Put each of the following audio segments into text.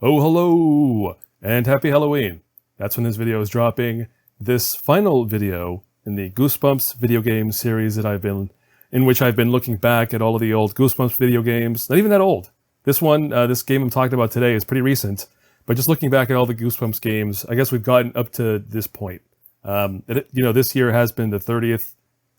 Oh, hello, and happy Halloween. That's when this video is dropping. This final video in the Goosebumps video game series in which I've been looking back at all of the old Goosebumps video games. Not even that old. This game I'm talking about today is pretty recent, but just looking back at all the Goosebumps games, I guess we've gotten up to this point. This year has been the 30th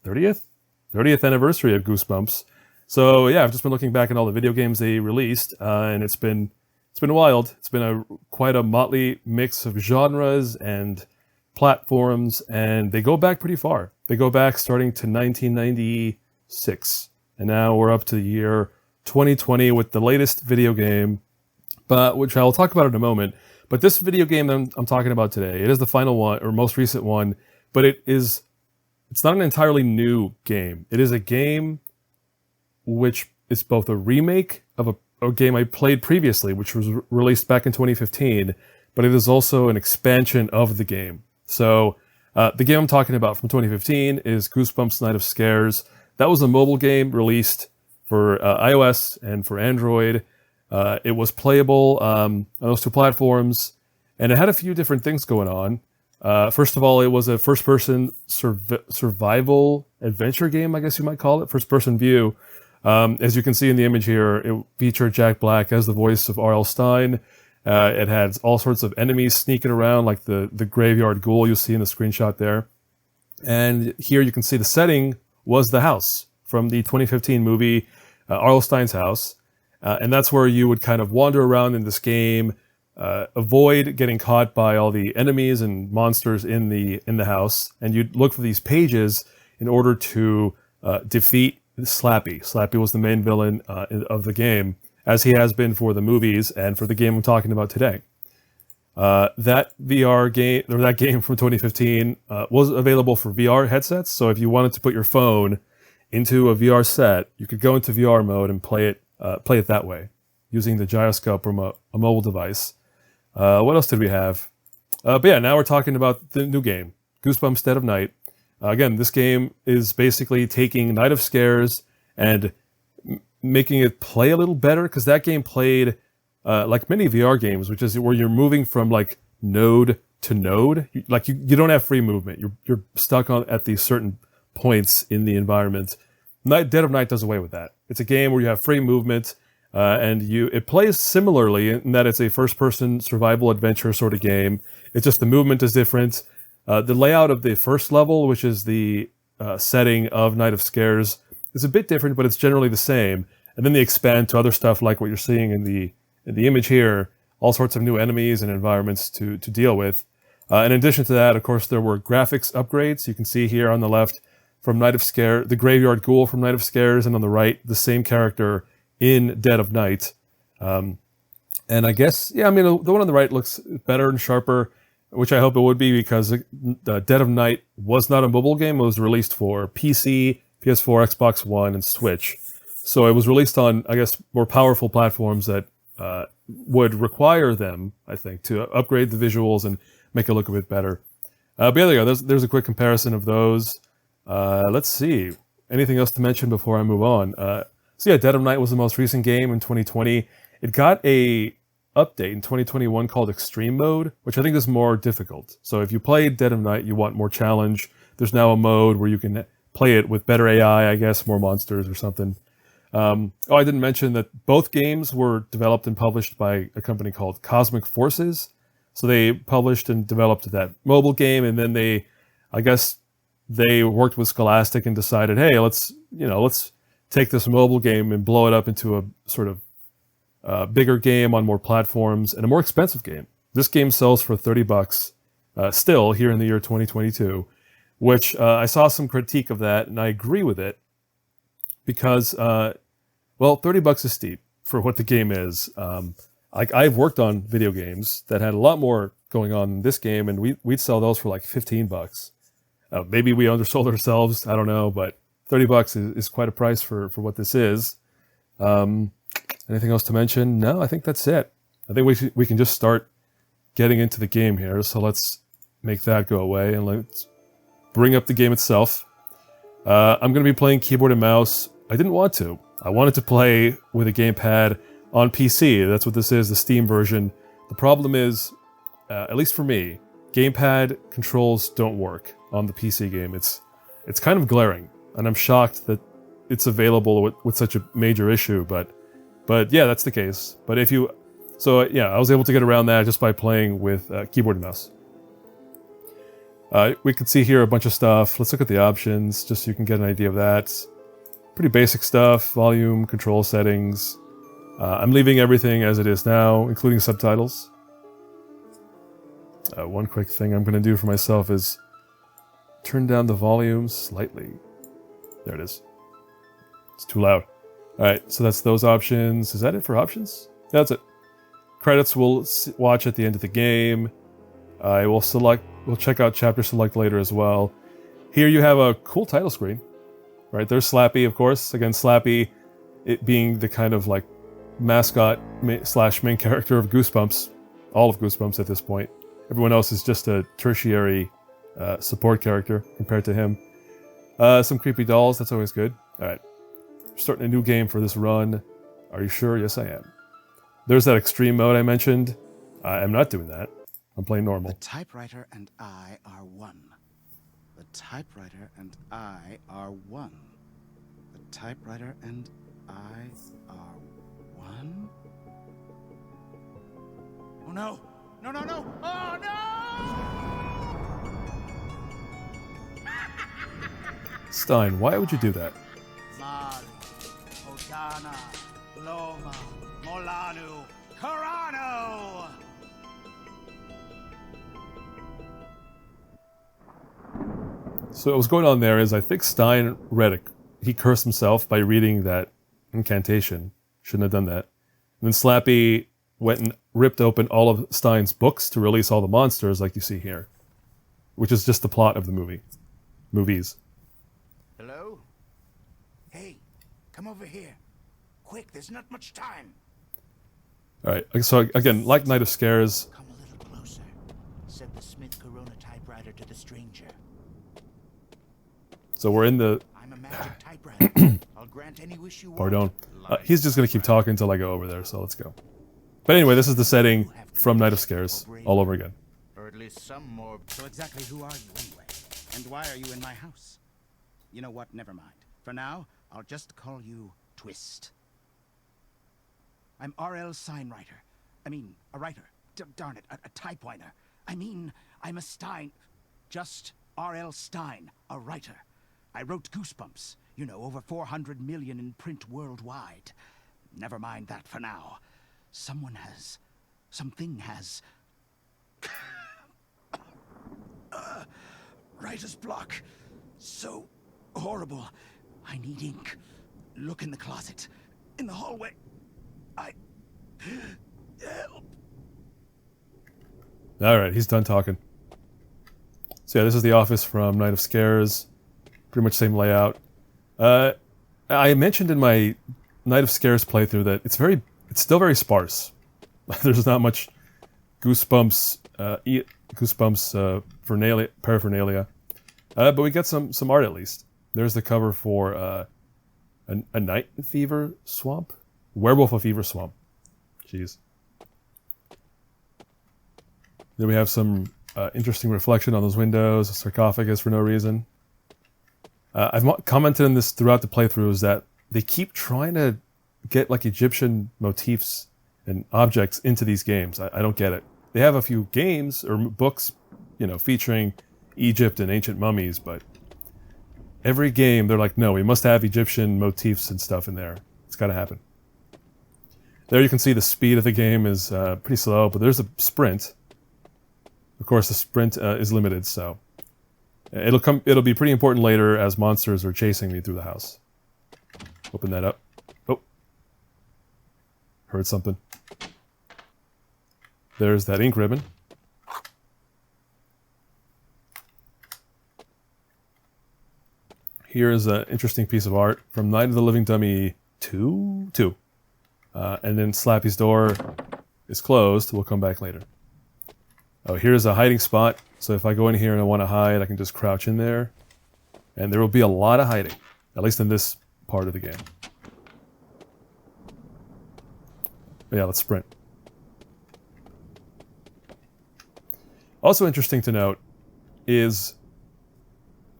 anniversary of Goosebumps. So yeah, I've just been looking back at all the video games they released, and it's been wild. It's been quite a motley mix of genres and platforms, and they go back pretty far. They go back starting to 1996, and now we're up to the year 2020 with the latest video game, which I'll talk about in a moment. But this video game that I'm talking about today, it is the final one, or most recent one, but it's not an entirely new game. It is a game which is both a remake of a game I played previously, which was released back in 2015, but it is also an expansion of the game. So the game I'm talking about from 2015 is Goosebumps Night of Scares. That was a mobile game released for iOS and for Android. It was playable on those two platforms, and it had a few different things going on. First of all, it was a first-person survival adventure game, I guess you might call it, first-person view. As you can see in the image here, it featured Jack Black as the voice of R.L. Stine. It had all sorts of enemies sneaking around, like the graveyard ghoul you see in the screenshot there. And here you can see the setting was the house from the 2015 movie, R.L. Stine's house. And that's where you would kind of wander around in this game, avoid getting caught by all the enemies and monsters in the house, and you'd look for these pages in order to defeat Slappy. Slappy was the main villain of the game, as he has been for the movies and for the game I'm talking about today. That VR game, or that game from 2015, was available for VR headsets. So if you wanted to put your phone into a VR set, you could go into VR mode and play it that way, using the gyroscope from a mobile device. What else did we have? But yeah, now we're talking about the new game, Goosebumps Dead of Night. Again, this game is basically taking Night of Scares and making it play a little better, because that game played like many VR games, which is where you're moving from like node to node. Like you don't have free movement. You're stuck at these certain points in the environment. Dead of Night does away with that. It's a game where you have free movement, and it plays similarly in that it's a first-person survival adventure sort of game. It's just the movement is different. The layout of the first level, which is the setting of Night of Scares, is a bit different, but it's generally the same. And then they expand to other stuff like what you're seeing in the image here, all sorts of new enemies and environments to deal with. In addition to that, of course, there were graphics upgrades. You can see here on the left from Night of Scare, the graveyard ghoul from Night of Scares, and on the right, the same character in Dead of Night. And I guess, the one on the right looks better and sharper, which I hope it would be, because Dead of Night was not a mobile game. It was released for PC, PS4, Xbox One, and Switch. So it was released on, I guess, more powerful platforms that would require them, I think, to upgrade the visuals and make it look a bit better. But yeah, there you go. There's a quick comparison of those. Let's see. Anything else to mention before I move on? So yeah, Dead of Night was the most recent game in 2020. It got a update in 2021 called Extreme Mode, which I think is more difficult. So if you play Dead of Night, you want more challenge. There's now a mode where you can play it with better AI, I guess, more monsters or something. I didn't mention that both games were developed and published by a company called Cosmic Forces. So they published and developed that mobile game, and then they worked with Scholastic and decided, hey, let's take this mobile game and blow it up into a sort of bigger game on more platforms and a more expensive game. This game sells for $30 still here in the year 2022, which I saw some critique of that, and I agree with it, because $30 is steep for what the game is. I've worked on video games that had a lot more going on than this game, and we'd sell those for like $15. Maybe we undersold ourselves, I don't know, but $30 is quite a price for what this is. Anything else to mention? No, I think that's it. I think we can just start getting into the game here. So let's make that go away, and let's bring up the game itself. I'm going to be playing keyboard and mouse. I didn't want to. I wanted to play with a gamepad on PC. That's what this is, the Steam version. The problem is, at least for me, gamepad controls don't work on the PC game. It's kind of glaring, and I'm shocked that it's available with such a major issue. But yeah, that's the case. But if you, so yeah, I was able to get around that just by playing with keyboard and mouse. We can see here a bunch of stuff. Let's look at the options, just so you can get an idea of that. Pretty basic stuff, volume, control settings. I'm leaving everything as it is now, including subtitles. One quick thing I'm going to do for myself is turn down the volume slightly. There it is. It's too loud. Alright, so that's those options. Is that it for options? Yeah, that's it. Credits we'll watch at the end of the game. I will select, we'll check out chapter select later as well. Here you have a cool title screen. Right, there's Slappy, of course. Again, Slappy, it being the kind of like mascot slash main character of Goosebumps. All of Goosebumps at this point. Everyone else is just a tertiary support character compared to him. Some creepy dolls, that's always good. Alright, starting a new game for this run. Are you sure? Yes, I am. There's that extreme mode I mentioned. I am not doing that. I'm playing normal. The typewriter and I are one. The typewriter and I are one. The typewriter and I are one. Oh no! No, no, no! Oh no! Stine, why would you do that? Mari, Odana, Loma, Molanu, Carano! So what's going on there is I think Stine read it. He cursed himself by reading that incantation. Shouldn't have done that. And then Slappy went and ripped open all of Stine's books to release all the monsters like you see here. Which is just the plot of the movies. Hello? Hey, come over here. Quick, there's not much time. Alright, so again, like Night of Scares. Come a little closer, said the Smith Corona typewriter to the stranger. So we're in the... I'm a magic typewriter. I'll grant any wish you want. Pardon. He's just going to keep talking until I go over there, so let's go. But anyway, this is the setting from Night of Scares, all over again. Or at least some more. So exactly who are you anyway? And why are you in my house? You know what? Never mind. For now, I'll just call you Twist. I'm R.L. Signwriter. I mean, a writer. Darn it, a typewriter. I mean, I'm a Stine. Just R.L. Stine, a writer. I wrote Goosebumps. You know, over 400 million in print worldwide. Never mind that for now. Something has... writer's block. So horrible. I need ink. Look in the closet. In the hallway. Help. Alright, he's done talking. So yeah, this is the office from Night of Scares. Pretty much same layout. I mentioned in my Night of Scares playthrough that it's still very sparse. There's not much Goosebumps paraphernalia. But we got some art at least. There's the cover for a Night Fever Swamp? Werewolf of Fever Swamp. Jeez. Then we have some interesting reflection on those windows, a sarcophagus for no reason. I've commented on this throughout the playthroughs that they keep trying to get like Egyptian motifs and objects into these games. I don't get it. They have a few games or books, you know, featuring Egypt and ancient mummies, but every game they're like, no, we must have Egyptian motifs and stuff in there. It's got to happen. There you can see the speed of the game is pretty slow, but there's a sprint. Of course, the sprint is limited, so it'll be pretty important later as monsters are chasing me through the house. Open that up. Oh. Heard something. There's that ink ribbon. Here's an interesting piece of art from Night of the Living Dummy 2? 2. And then Slappy's door is closed. We'll come back later. Oh, here's a hiding spot. So if I go in here and I want to hide, I can just crouch in there. And there will be a lot of hiding. At least in this part of the game. But yeah, let's sprint. Also interesting to note is,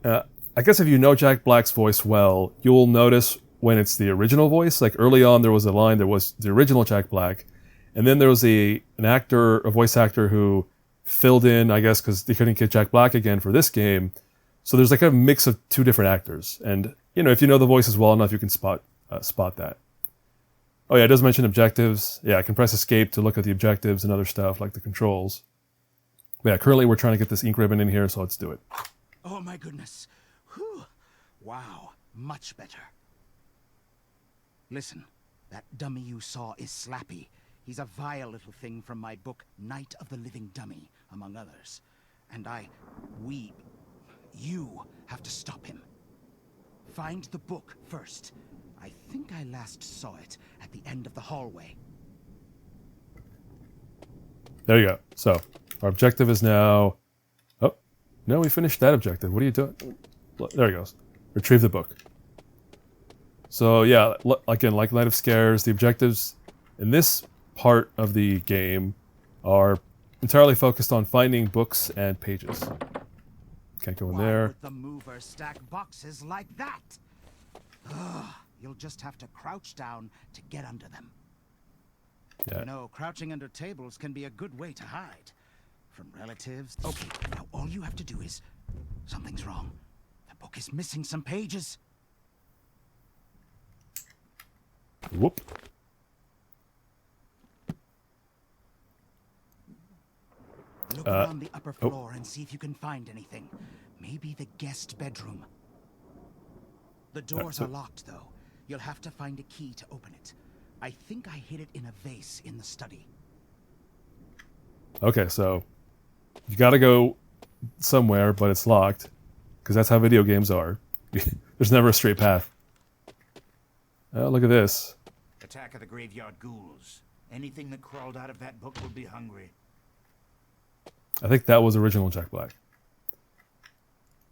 I guess if you know Jack Black's voice well, you'll notice when it's the original voice. Like early on, there was a line that was the original Jack Black, and then there was a voice actor who filled in, I guess, because they couldn't get Jack Black again for this game. So there's like a mix of two different actors, and if you know the voices well enough, you can spot that. Oh yeah, it does mention objectives. Yeah, I can press escape to look at the objectives and other stuff like the controls. But yeah, currently we're trying to get this ink ribbon in here, so let's do it. Oh my goodness. Whew. Wow, much better. Listen, that dummy you saw is Slappy. He's a vile little thing from my book, Night of the Living Dummy, among others. And you have to stop him. Find the book first. I think I last saw it at the end of the hallway. There you go. So, our objective is now... Oh, no, we finished that objective. What are you doing? There he goes. Retrieve the book. So, yeah, again, like Night of Scares, the objectives in this part of the game are entirely focused on finding books and pages. Can't go in there. Why would the mover stack boxes like that? Ugh, you'll just have to crouch down to get under them. Yeah. You know, crouching under tables can be a good way to hide. From relatives. Okay, now all you have to do is... Something's wrong. The book is missing some pages. Whoop. Look around the upper floor and see if you can find anything. Maybe the guest bedroom. The doors are locked, though. You'll have to find a key to open it. I think I hid it in a vase in the study. Okay, so you gotta go somewhere, but it's locked. Because that's how video games are. There's never a straight path. Oh, look at this. Attack of the graveyard ghouls. Anything that crawled out of that book will be hungry. I think that was original Jack Black.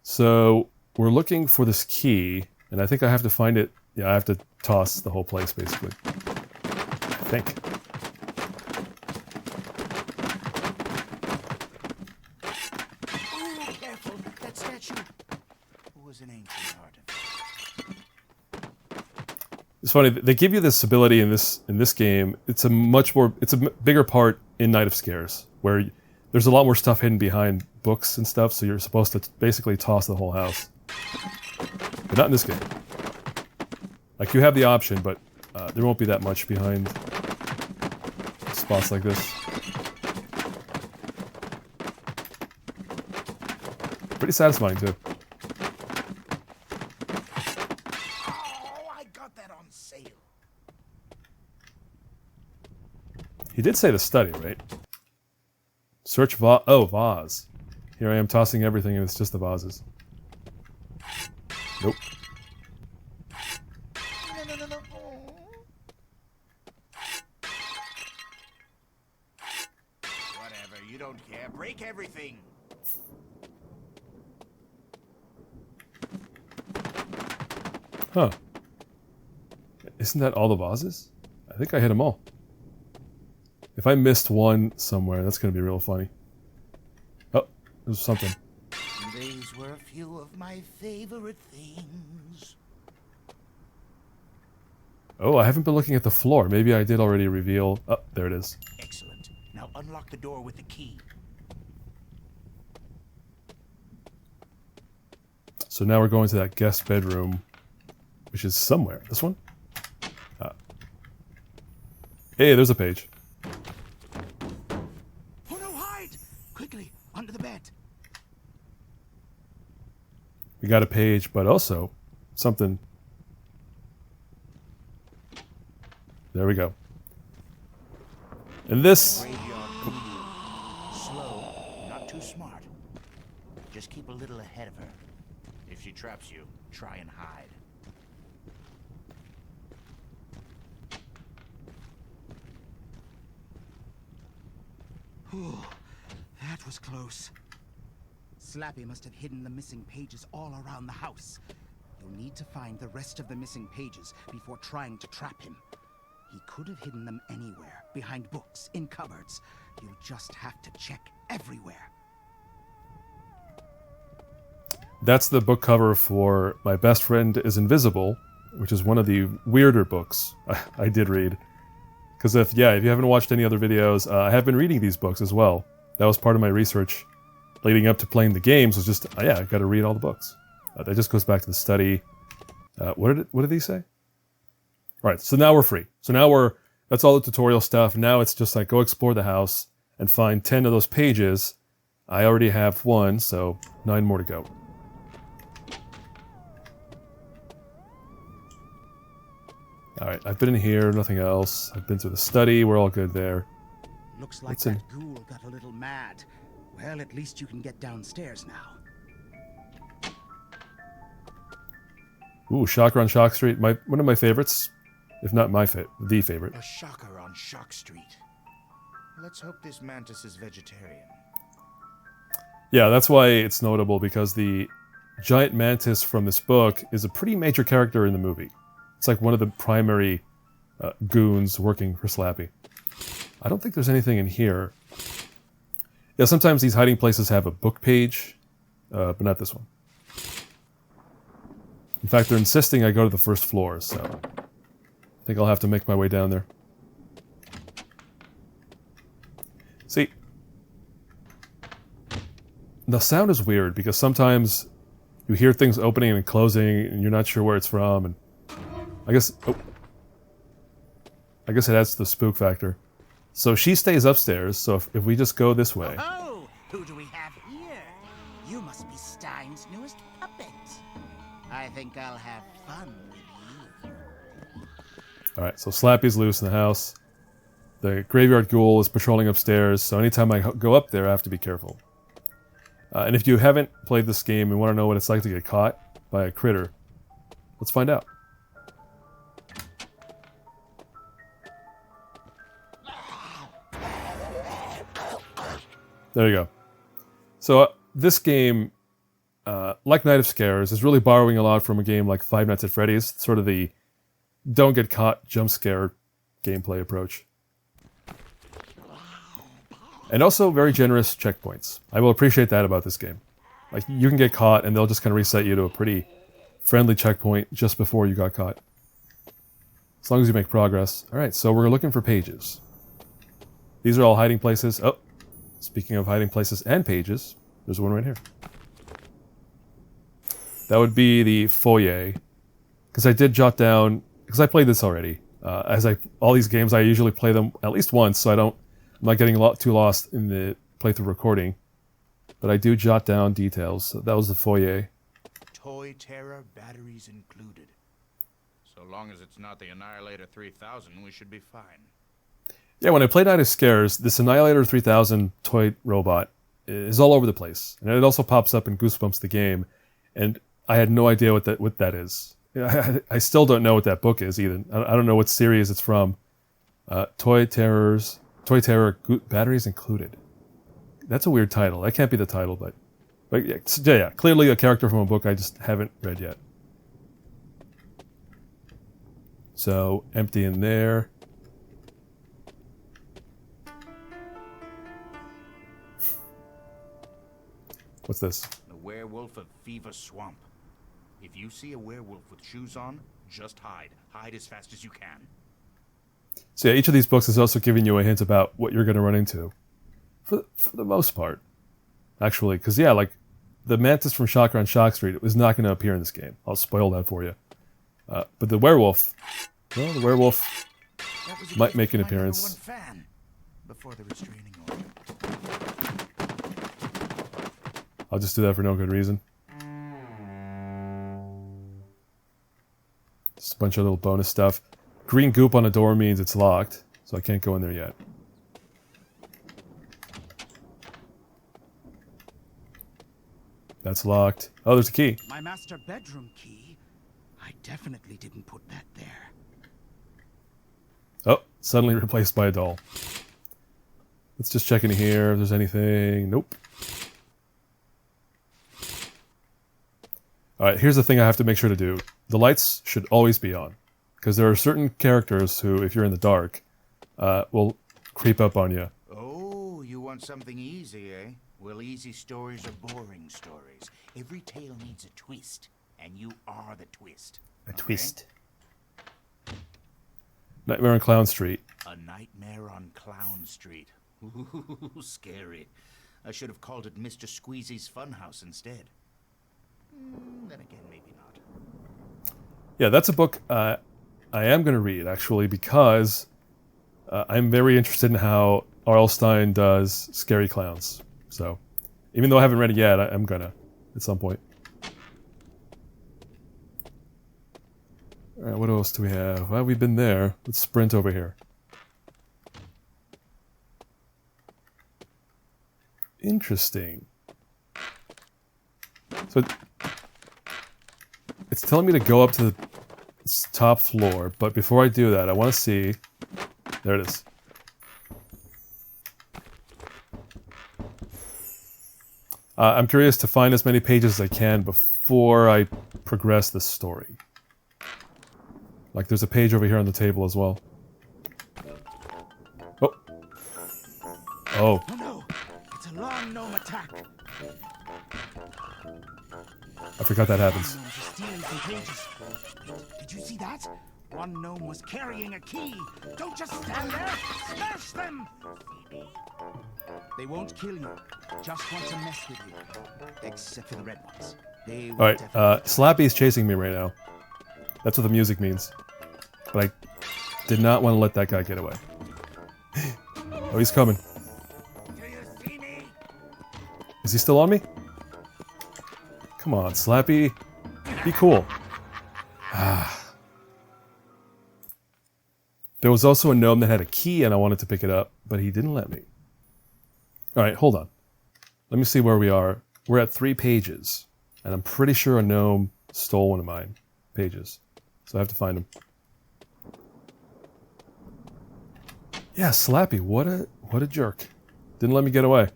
So we're looking for this key, and I think I have to find it. Yeah, I have to toss the whole place, basically. I think. Oh, careful! That statue was an ancient artifact. It's funny, they give you this ability in this game. It's a bigger part in Night of Scares, where there's a lot more stuff hidden behind books and stuff, so you're supposed to basically toss the whole house. But not in this game. Like, you have the option, but there won't be that much behind spots like this. Pretty satisfying, too. Oh, I got that on sale. He did say the study, right? Search vase. Here I am tossing everything and it's just the vases. Nope. No. Whatever, you don't care. Break everything. Huh. Isn't that all the vases? I think I hit them all. If I missed one somewhere, that's going to be real funny. Oh, there's something. These were a few of my favorite things. Oh, I haven't been looking at the floor. Maybe I did already reveal... Oh, there it is. Excellent. Now unlock the door with the key. So now we're going to that guest bedroom, which is somewhere. This one? Hey, there's a page. Oh no, hide! Quickly, under the bed. We got a page, but also something. There we go. And this... Graveyard ghoul. Slow, not too smart. Just keep a little ahead of her. If she traps you, try and hide. Whew, that was close. Slappy must have hidden the missing pages all around the house. You'll need to find the rest of the missing pages before trying to trap him. He could have hidden them anywhere, behind books, in cupboards. You'll just have to check everywhere. that's the book cover for My Best Friend is Invisible, which is one of the weirder books I did read. Because if you haven't watched any other videos, I have been reading these books as well. That was part of my research leading up to playing the games, was just, I got to read all the books. That just goes back to the study. What did he say? All right, so now we're free. So now that's all the tutorial stuff. Now it's just like, go explore the house and find 10 of those pages. I already have 1, so 9 more to go. Alright, I've been in here, nothing else. I've been through the study, we're all good there. Looks like What's in- that ghoul got a little mad. Well, at least you can get downstairs now. Ooh, Shocker on Shock Street, one of my favorites. If not the favorite. A shocker on Shock Street. Let's hope this mantis is vegetarian. Yeah, that's why it's notable, because the giant mantis from this book is a pretty major character in the movie. It's like one of the primary goons working for Slappy. I don't think there's anything in here. Yeah, sometimes these hiding places have a book page, but not this one. In fact, they're insisting I go to the first floor, so I think I'll have to make my way down there. See, the sound is weird because sometimes you hear things opening and closing and you're not sure where it's from, and I guess it adds to the spook factor. So she stays upstairs, so if we just go this way... Oh, who do we have here? You must be Stine's newest puppet. I think I'll have fun with you. Alright, so Slappy's loose in the house. The graveyard ghoul is patrolling upstairs, so anytime I go up there, I have to be careful. And if you haven't played this game and want to know what it's like to get caught by a critter, let's find out. There you go. So this game, like Night of Scares, is really borrowing a lot from a game like Five Nights at Freddy's, sort of the don't get caught jump scare gameplay approach. And also very generous checkpoints. I will appreciate that about this game. Like, you can get caught and they'll just kind of reset you to a pretty friendly checkpoint just before you got caught. As long as you make progress. Alright, so we're looking for pages. These are all hiding places. Oh, speaking of hiding places and pages, there's one right here. That would be the foyer. Because I did jot down, because I played this already. All these games, I usually play them at least once, so I'm not getting too lost in the playthrough recording. But I do jot down details. So that was the foyer. Toy Terror batteries included. So long as it's not the Annihilator 3000, we should be fine. Yeah, when I played Night of Scares, this Annihilator 3000 toy robot is all over the place. And it also pops up in Goosebumps the game. And I had no idea what that is. I still don't know what that book is either. I don't know what series it's from. Toy Terror batteries included. That's a weird title. That can't be the title, but yeah, clearly a character from a book I just haven't read yet. So, empty in there. What's this? The werewolf of Fever Swamp. If you see a werewolf with shoes on, just hide. Hide as fast as you can. So yeah, each of these books is also giving you a hint about what you're going to run into. For the most part. Actually, because yeah, like, the mantis from Shocker on Shock Street was not going to appear in this game. I'll spoil that for you. But the werewolf... Well, the werewolf might make an appearance. Before the restraining order. I'll just do that for no good reason. Just a bunch of little bonus stuff. Green goop on a door means it's locked, so I can't go in there yet. That's locked. Oh, there's a key. My master bedroom key? I definitely didn't put that there. Oh, suddenly replaced by a doll. Let's just check in here if there's anything. Nope. Alright, here's the thing I have to make sure to do. The lights should always be on. Because there are certain characters who, if you're in the dark, will creep up on you. Oh, you want something easy, eh? Well, easy stories are boring stories. Every tale needs a twist, and you are the twist. A okay? twist. Nightmare on Clown Street. A Nightmare on Clown Street. Ooh, scary. I should have called it Mr. Squeezy's Funhouse instead. Then again, maybe not. Yeah, that's a book I am going to read, actually, because I'm very interested in how R.L. Stine does scary clowns. So, even though I haven't read it yet, I'm going to at some point. All right, what else do we have? Well, we've been there. Let's sprint over here. Interesting. So it's telling me to go up to the top floor, but before I do that, I want to see... There it is. I'm curious to find as many pages as I can before I progress this story. Like, there's a page over here on the table as well. Oh. Oh. Oh no! It's a long gnome attack! I forgot that happens. Gnomes are stealing some pages. Did you see that? One gnome was carrying a key! Don't just stand there! Smash them! They won't kill you. Just want to mess with you. Except for the red ones. They will Alright, definitely- Slappy's chasing me right now. That's what the music means. But I did not want to let that guy get away. Oh, he's coming. Do you see me? Is he still on me? Come on, Slappy. Be cool. There was also a gnome that had a key and I wanted to pick it up, but he didn't let me. Alright, hold on. Let me see where we are. We're at 3 pages. And I'm pretty sure a gnome stole one of mine pages. So I have to find him. Yeah, Slappy, what a jerk. Didn't let me get away.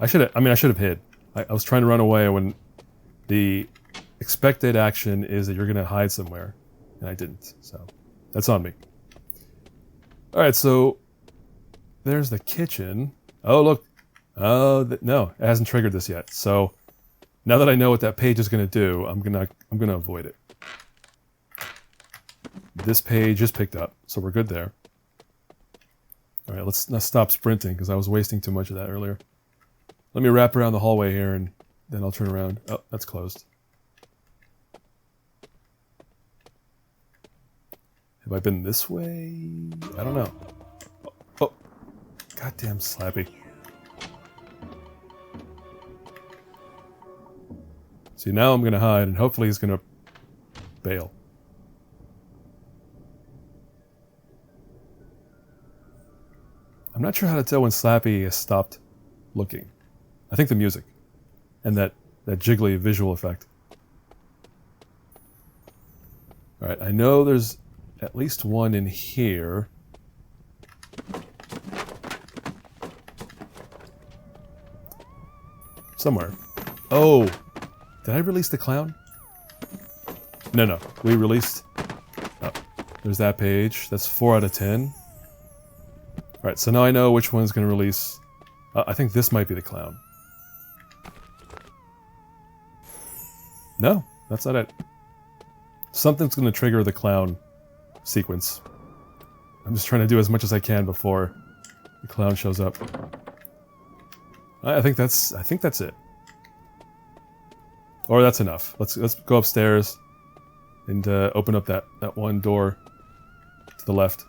I should have hid. I was trying to run away when the expected action is that you're going to hide somewhere. And I didn't. So that's on me. Alright, so there's the kitchen. Oh, look. Oh, no, it hasn't triggered this yet. So now that I know what that page is going to do, I'm gonna avoid it. This page is picked up, so we're good there. Alright, let's stop sprinting, because I was wasting too much of that earlier. Let me wrap around the hallway here, and then I'll turn around. Oh, that's closed. Have I been this way? I don't know. Oh, goddamn Slappy. See, now I'm gonna hide, and hopefully he's gonna bail. I'm not sure how to tell when Slappy has stopped looking. I think the music. And that jiggly visual effect. Alright, I know there's at least one in here. Somewhere. Oh! Did I release the clown? No. We released... Oh, there's that page. That's 4 out of 10. Alright, so now I know which one's going to release... I think this might be the clown. No, that's not it. Something's going to trigger the clown sequence. I'm just trying to do as much as I can before the clown shows up. I think that's it. Or that's enough. Let's go upstairs and open up that one door to the left.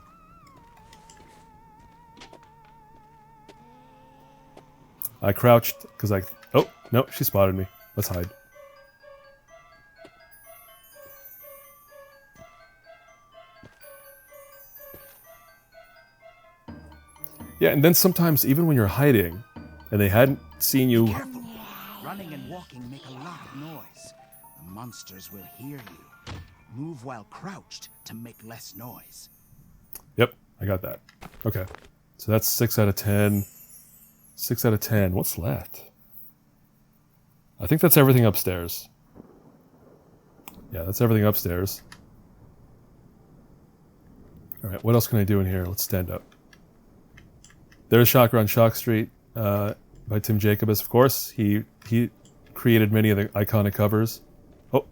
I crouched because oh no, she spotted me. Let's hide. Yeah, and then sometimes even when you're hiding and they hadn't seen you. Careful. Running and walking make a lot of noise. The monsters will hear you. Move while crouched to make less noise. Yep, I got that. Okay. So that's 6 out of 10. 6 out of 10. What's left? I think that's everything upstairs. Yeah, that's everything upstairs. Alright, what else can I do in here? Let's stand up. There's Shocker on Shock Street. by Tim Jacobus, of course. He created many of the iconic covers. Oh.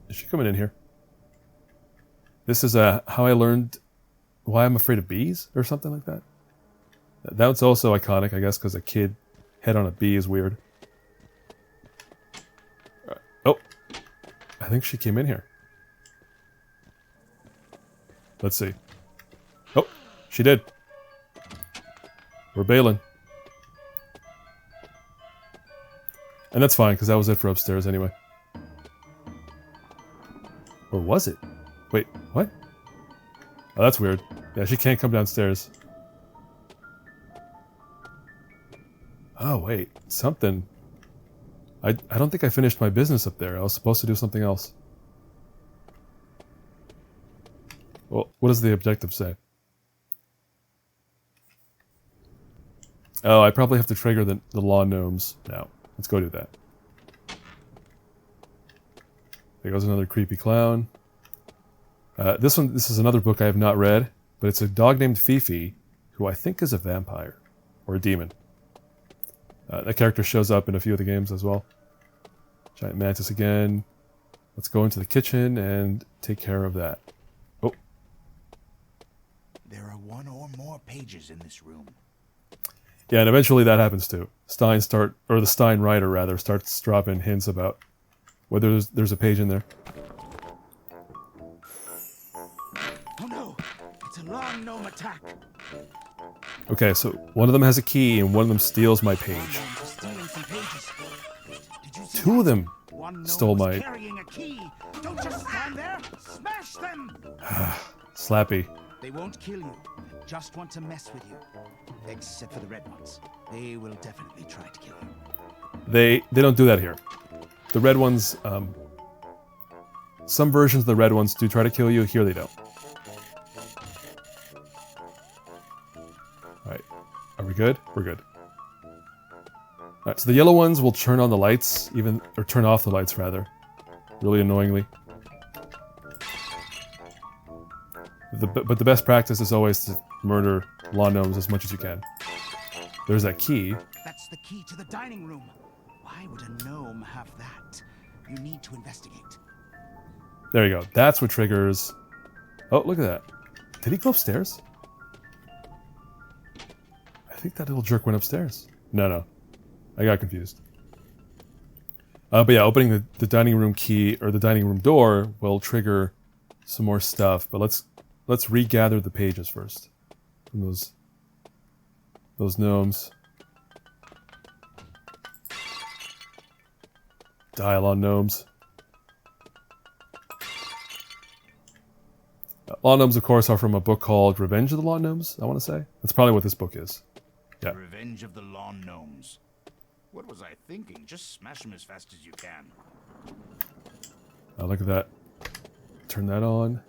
Is she coming in here? This is How I Learned Why I'm Afraid of Bees, or something like that. That's also iconic, I guess, because a kid head on a bee is weird. Oh. I think she came in here. Let's see. Oh, she did. We're bailing. And that's fine, because that was it for upstairs anyway. Or was it? Wait, what? Oh, that's weird. Yeah, she can't come downstairs. Oh, wait. Something. I don't think I finished my business up there. I was supposed to do something else. Well, what does the objective say? Oh, I probably have to trigger the lawn gnomes now. Let's go do that. There goes another creepy clown. This is another book I have not read, but it's a dog named Fifi, who I think is a vampire. Or a demon. That character shows up in a few of the games as well. Giant mantis again. Let's go into the kitchen and take care of that. Oh. There are one or more pages in this room. Yeah, and eventually that happens too. The Stine writer rather starts dropping hints about whether there's a page in there. Oh no! It's a long gnome attack! Okay, so one of them has a key and one of them steals my page. Stealing some pages. Did you see Two of them one gnome stole was my... carrying a key. Don't just stand there! Smash them! Slappy. They won't kill you. Just want to mess with you. Except for the red ones. They will definitely try to kill you. They don't do that here. The red ones, some versions of the red ones do try to kill you. Here they don't. Alright. Are we good? We're good. Alright, so the yellow ones will turn on the lights, or turn off the lights rather. Really annoyingly. But the best practice is always to murder lawn gnomes as much as you can. There's that key. That's the key to the dining room. Why would a gnome have that? You need to investigate. There you go. That's what triggers... Oh, look at that. Did he go upstairs? I think that little jerk went upstairs. No. I got confused. But yeah, opening the dining room key, or the dining room door, will trigger some more stuff. But let's regather the pages first. From those gnomes. Dial on gnomes. Lawn gnomes, of course, are from a book called Revenge of the Lawn Gnomes, I want to say. That's probably what this book is. Yeah. Revenge of the Lawn Gnomes. What was I thinking? Just smash them as fast as you can. Oh, look at that. Turn that on.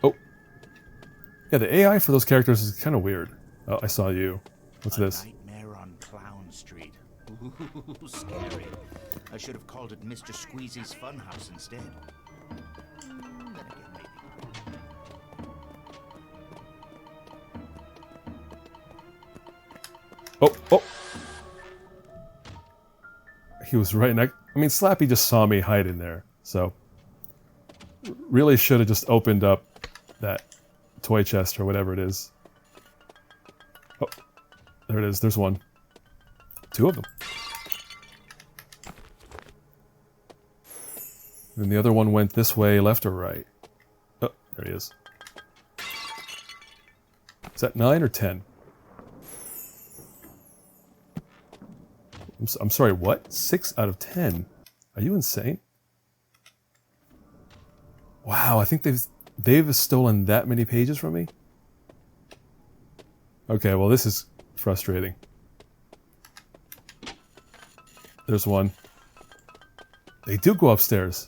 Oh. Yeah, the AI for those characters is kind of weird. Oh, I saw you. What's this? Nightmare on Clown Street. Ooh, scary. I should have called it Mr. Squeezy's Funhouse instead. Then again, maybe. Oh. He was right next... I mean, Slappy just saw me hide in there, so... Really should have just opened up that toy chest or whatever it is. Oh, there it is. There's one. Two of them. Then the other one went this way, left or right? Oh, there he is. Is that 9 or 10? I'm sorry, what? 6 out of 10? Are you insane? Wow, I think they've stolen that many pages from me? Okay, well this is frustrating. There's one. They do go upstairs.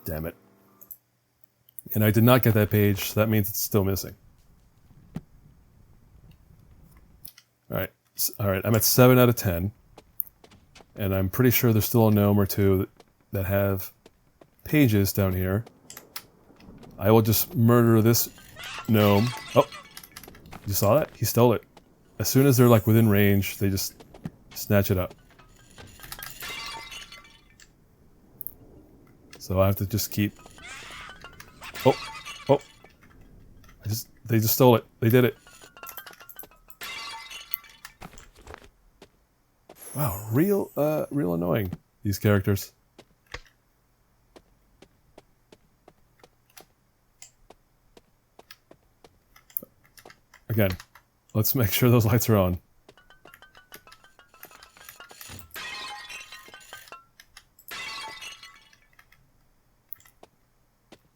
Damn it. And I did not get that page, so that means it's still missing. Alright, I'm at 7 out of 10. And I'm pretty sure there's still a gnome or two that have pages down here. I will just murder this gnome. Oh, you saw that? He stole it. As soon as they're like within range, they just snatch it up. So I have to just keep... Oh, oh. They just stole it. They did it. Wow, real annoying, these characters. Again, let's make sure those lights are on.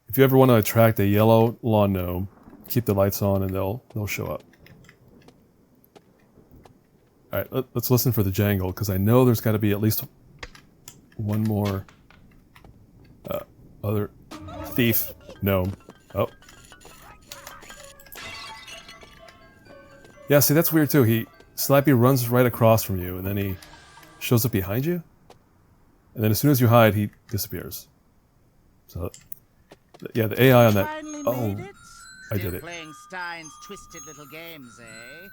If you ever want to attract a yellow lawn gnome, keep the lights on and they'll show up. Alright, let's listen for the jangle, because I know there's got to be at least one more other thief gnome. Oh. Yeah, see, that's weird too. Slappy runs right across from you, and then he shows up behind you. And then as soon as you hide, he disappears. So, yeah, the AI on that... Oh, I did it. Playing Stine's twisted little games, eh?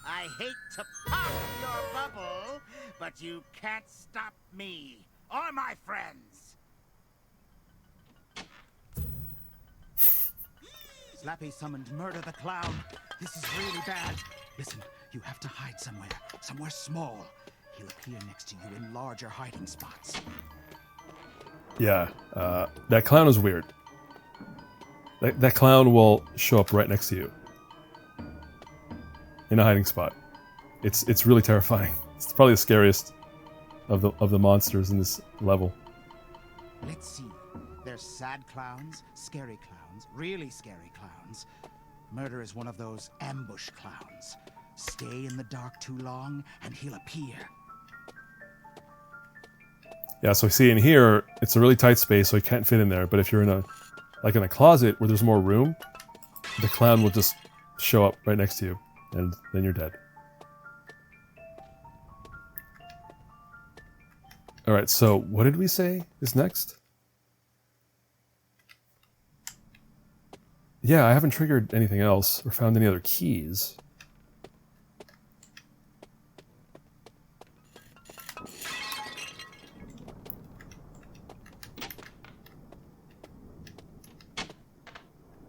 I hate to pop your bubble, but you can't stop me or my friends. Slappy summoned Murder the Clown. This is really bad. Listen, you have to hide somewhere small. He'll appear next to you in larger hiding spots. Yeah, that clown is weird. That clown will show up right next to you. In a hiding spot. It's really terrifying. It's probably the scariest of the monsters in this level. Let's see. There's sad clowns, scary clowns, really scary clowns. Murder is one of those ambush clowns. Stay in the dark too long, and he'll appear. Yeah, so see in here, it's a really tight space, so he can't fit in there. But if you're in a closet where there's more room, the clown will just show up right next to you, and then you're dead. All right, so what did we say is next? Yeah, I haven't triggered anything else or found any other keys.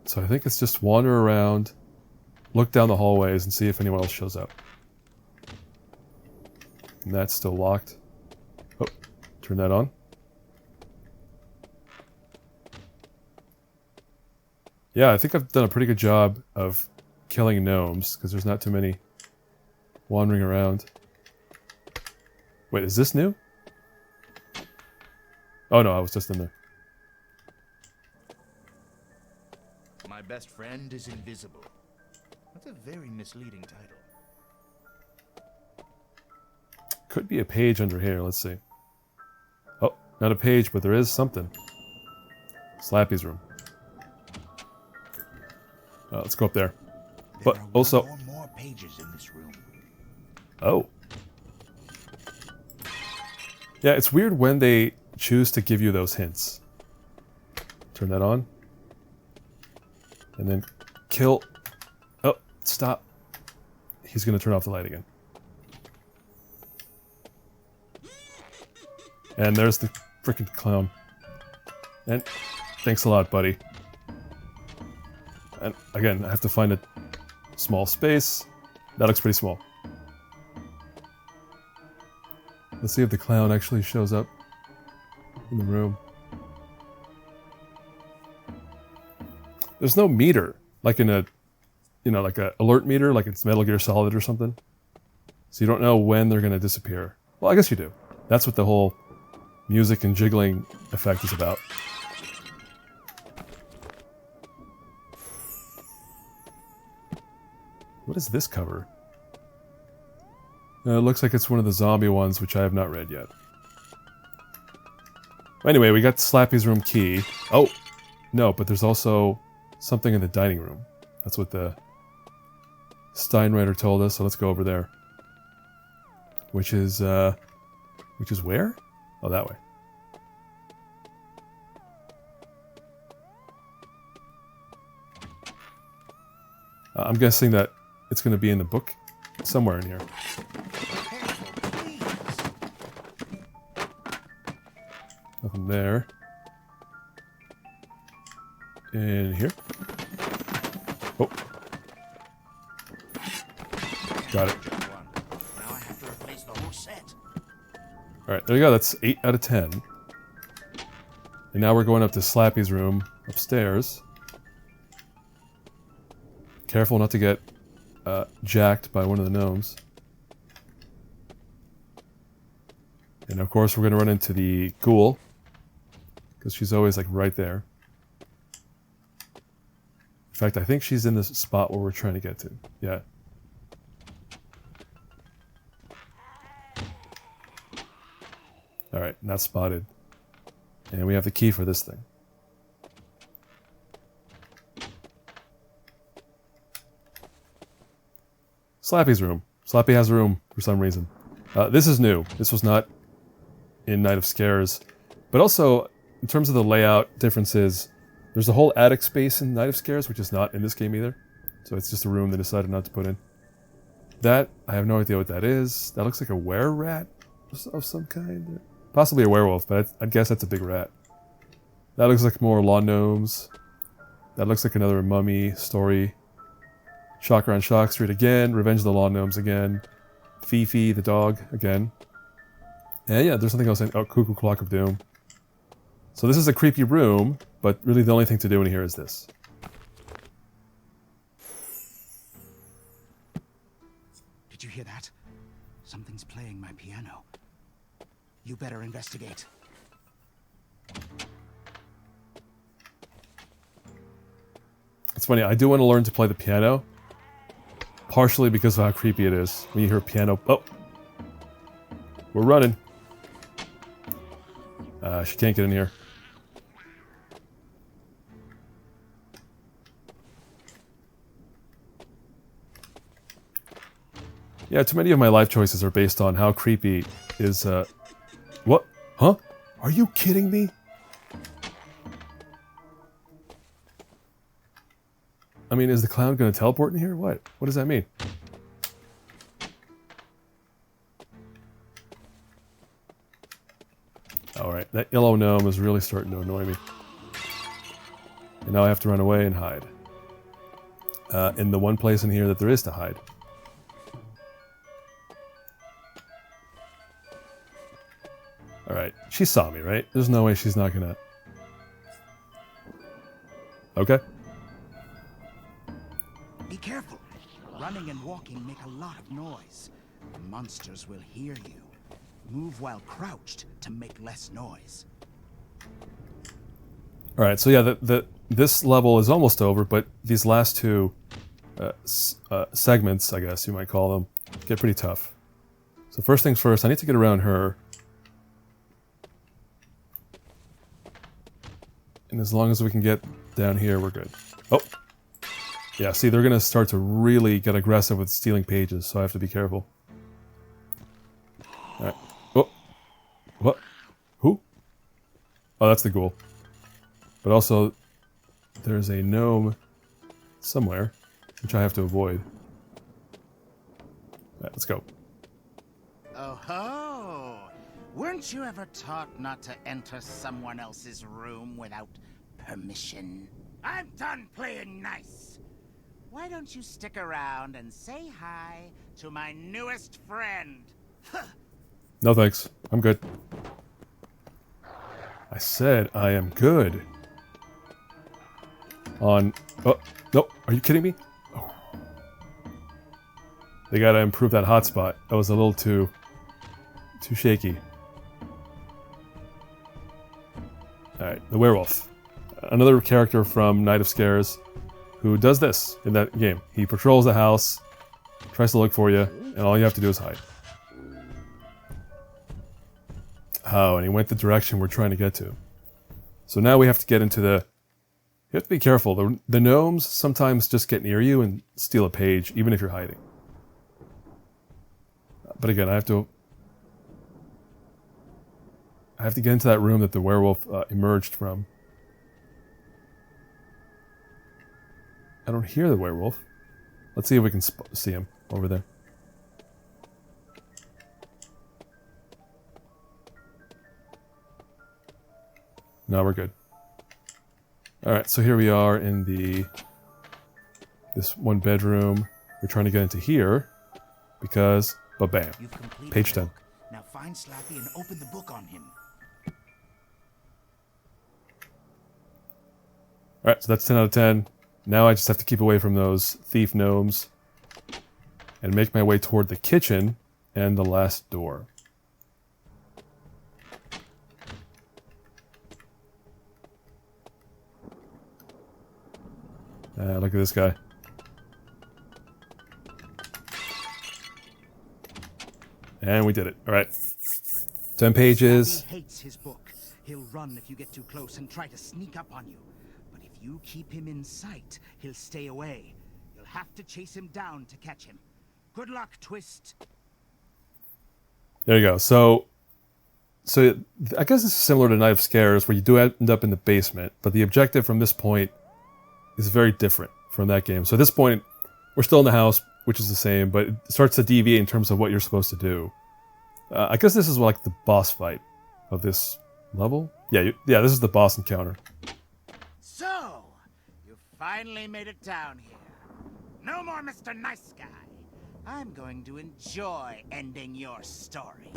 So I think it's just wander around, look down the hallways, and see if anyone else shows up. And that's still locked. Oh, turn that on. Yeah, I think I've done a pretty good job of killing gnomes, because there's not too many wandering around. Wait, is this new? Oh no, I was just in there. My best friend is invisible. That's a very misleading title. Could be a page under here, let's see. Oh, not a page, but there is something. Slappy's room. Let's go up there. But also... more pages in this room. Oh. Yeah, it's weird when they choose to give you those hints. Turn that on. And then kill... Oh, stop. He's going to turn off the light again. And there's the frickin' clown. And thanks a lot, buddy. And again, I have to find a small space. That looks pretty small. Let's see if the clown actually shows up in the room. There's no meter, like in a, like a alert meter, like it's Metal Gear Solid or something. So you don't know when they're going to disappear. Well, I guess you do. That's what the whole music and jiggling effect is about. What is this cover? It looks like it's one of the zombie ones, which I have not read yet. Anyway, we got Slappy's room key. Oh, no, but there's also something in the dining room. That's what the Stine writer told us, so let's go over there. which is where? Oh, that way. I'm guessing that it's going to be in the book somewhere in here. Nothing there. In here. Oh. Got it. Now I have to replace the whole set. Alright, there you go. That's 8 out of 10. And now we're going up to Slappy's room upstairs. Careful not to get jacked by one of the gnomes. And of course we're going to run into the ghoul. Because she's always like right there. In fact, I think she's in the spot where we're trying to get to. Yeah. Alright, not spotted. And we have the key for this thing. Slappy's room. Slappy has a room for some reason. This is new. This was not in Night of Scares. But also, in terms of the layout differences, there's a whole attic space in Night of Scares, which is not in this game either. So it's just a room they decided not to put in. That, I have no idea what that is. That looks like a were-rat of some kind. Possibly a werewolf, but I'd guess that's a big rat. That looks like more lawn gnomes. That looks like another mummy story. Shocker on Shock Street again. Revenge of the Lawn Gnomes again. Fifi the dog again. And yeah, there's something else in... Oh, Cuckoo Clock of Doom. So this is a creepy room, but really the only thing to do in here is this. Did you hear that? Something's playing my piano. You better investigate. It's funny, I do want to learn to play the piano. Partially because of how creepy it is when you hear a piano. Oh! We're running. She can't get in here. Yeah, too many of my life choices are based on how creepy is, What? Huh? Are you kidding me? I mean, is the clown going to teleport in here? What? What does that mean? Alright, that yellow gnome is really starting to annoy me. And now I have to run away and hide. In the one place in here that there is to hide. Alright, she saw me, right? There's no way she's not gonna... Okay. Be careful. Running and walking make a lot of noise. The monsters will hear you. Move while crouched to make less noise. Alright, so yeah, this level is almost over, but these last two segments, I guess you might call them, get pretty tough. So first things first, I need to get around her. And as long as we can get down here, we're good. Oh! Yeah, see, they're going to start to really get aggressive with stealing pages, so I have to be careful. Alright. Oh! What? Who? Oh, that's the ghoul. But also, there's a gnome somewhere, which I have to avoid. Alright, let's go. Oh ho! Weren't you ever taught not to enter someone else's room without permission? I'm done playing nice. Why don't you stick around and say hi to my newest friend? No thanks. I'm good. I said I am good. Oh, no. Are you kidding me? Oh. They gotta improve that hotspot. That was a little too shaky. Alright, the werewolf. Another character from Night of Scares who does this in that game. He patrols the house, tries to look for you, and all you have to do is hide. Oh, and he went the direction we're trying to get to. So now we have to get into the... You have to be careful. The gnomes sometimes just get near you and steal a page, even if you're hiding. But again, I have to I have to get into that room that the werewolf emerged from. I don't hear the werewolf. Let's see if we can see him over there. No, we're good. Alright, so here we are in this one bedroom. We're trying to get into here because, ba-bam, You've completed page the 10. book. Now find Slappy and open the book on him. Alright, so that's 10 out of 10. Now I just have to keep away from those thief gnomes and make my way toward the kitchen and the last door. Look at this guy. And we did it. Alright. 10 pages. Slappy hates his book. He'll run if you get too close and try to sneak up on you. But if you keep him in sight, he'll stay away. You'll have to chase him down to catch him. Good luck, Twist. There you go. So I guess this is similar to Night of Scares, where you do end up in the basement, but the objective from this point is very different from that game. So at this point, we're still in the house, which is the same, but it starts to deviate in terms of what you're supposed to do. I guess this is like the boss fight of this level. Yeah, this is the boss encounter. So, you finally made it down here. No more Mr. Nice Guy. I'm going to enjoy ending your story.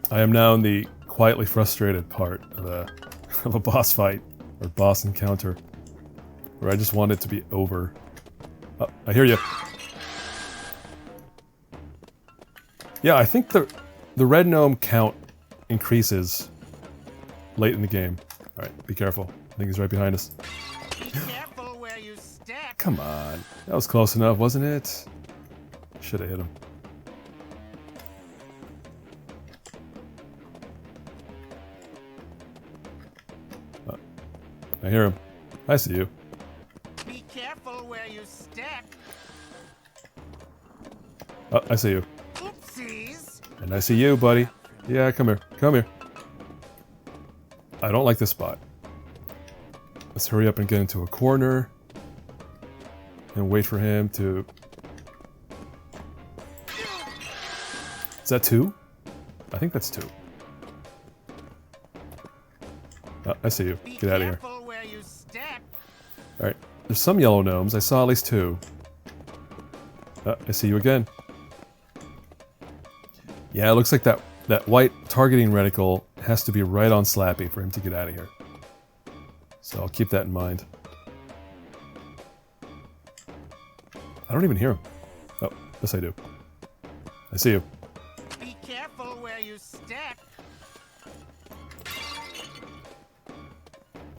I am now in the quietly frustrated part of a boss fight, or boss encounter, where I just want it to be over. Oh, I hear you. Yeah, I think the red gnome count increases late in the game. Alright, be careful. I think he's right behind us. Be careful where you step. Come on. That was close enough, wasn't it? Should have hit him. I hear him. I see you. Be careful where you step. Oh, I see you. Oopsies. And I see you, buddy. Yeah, come here. Come here. I don't like this spot. Let's hurry up and get into a corner. And wait for him to... Is that 2? I think that's 2. Oh, I see you. Get out of here. Where you step. Alright. There's some yellow gnomes. I saw at least 2. I see you again. Yeah, it looks like that white targeting reticle has to be right on Slappy for him to get out of here. So I'll keep that in mind. I don't even hear him. Oh, yes I do. I see you. Be careful where you step.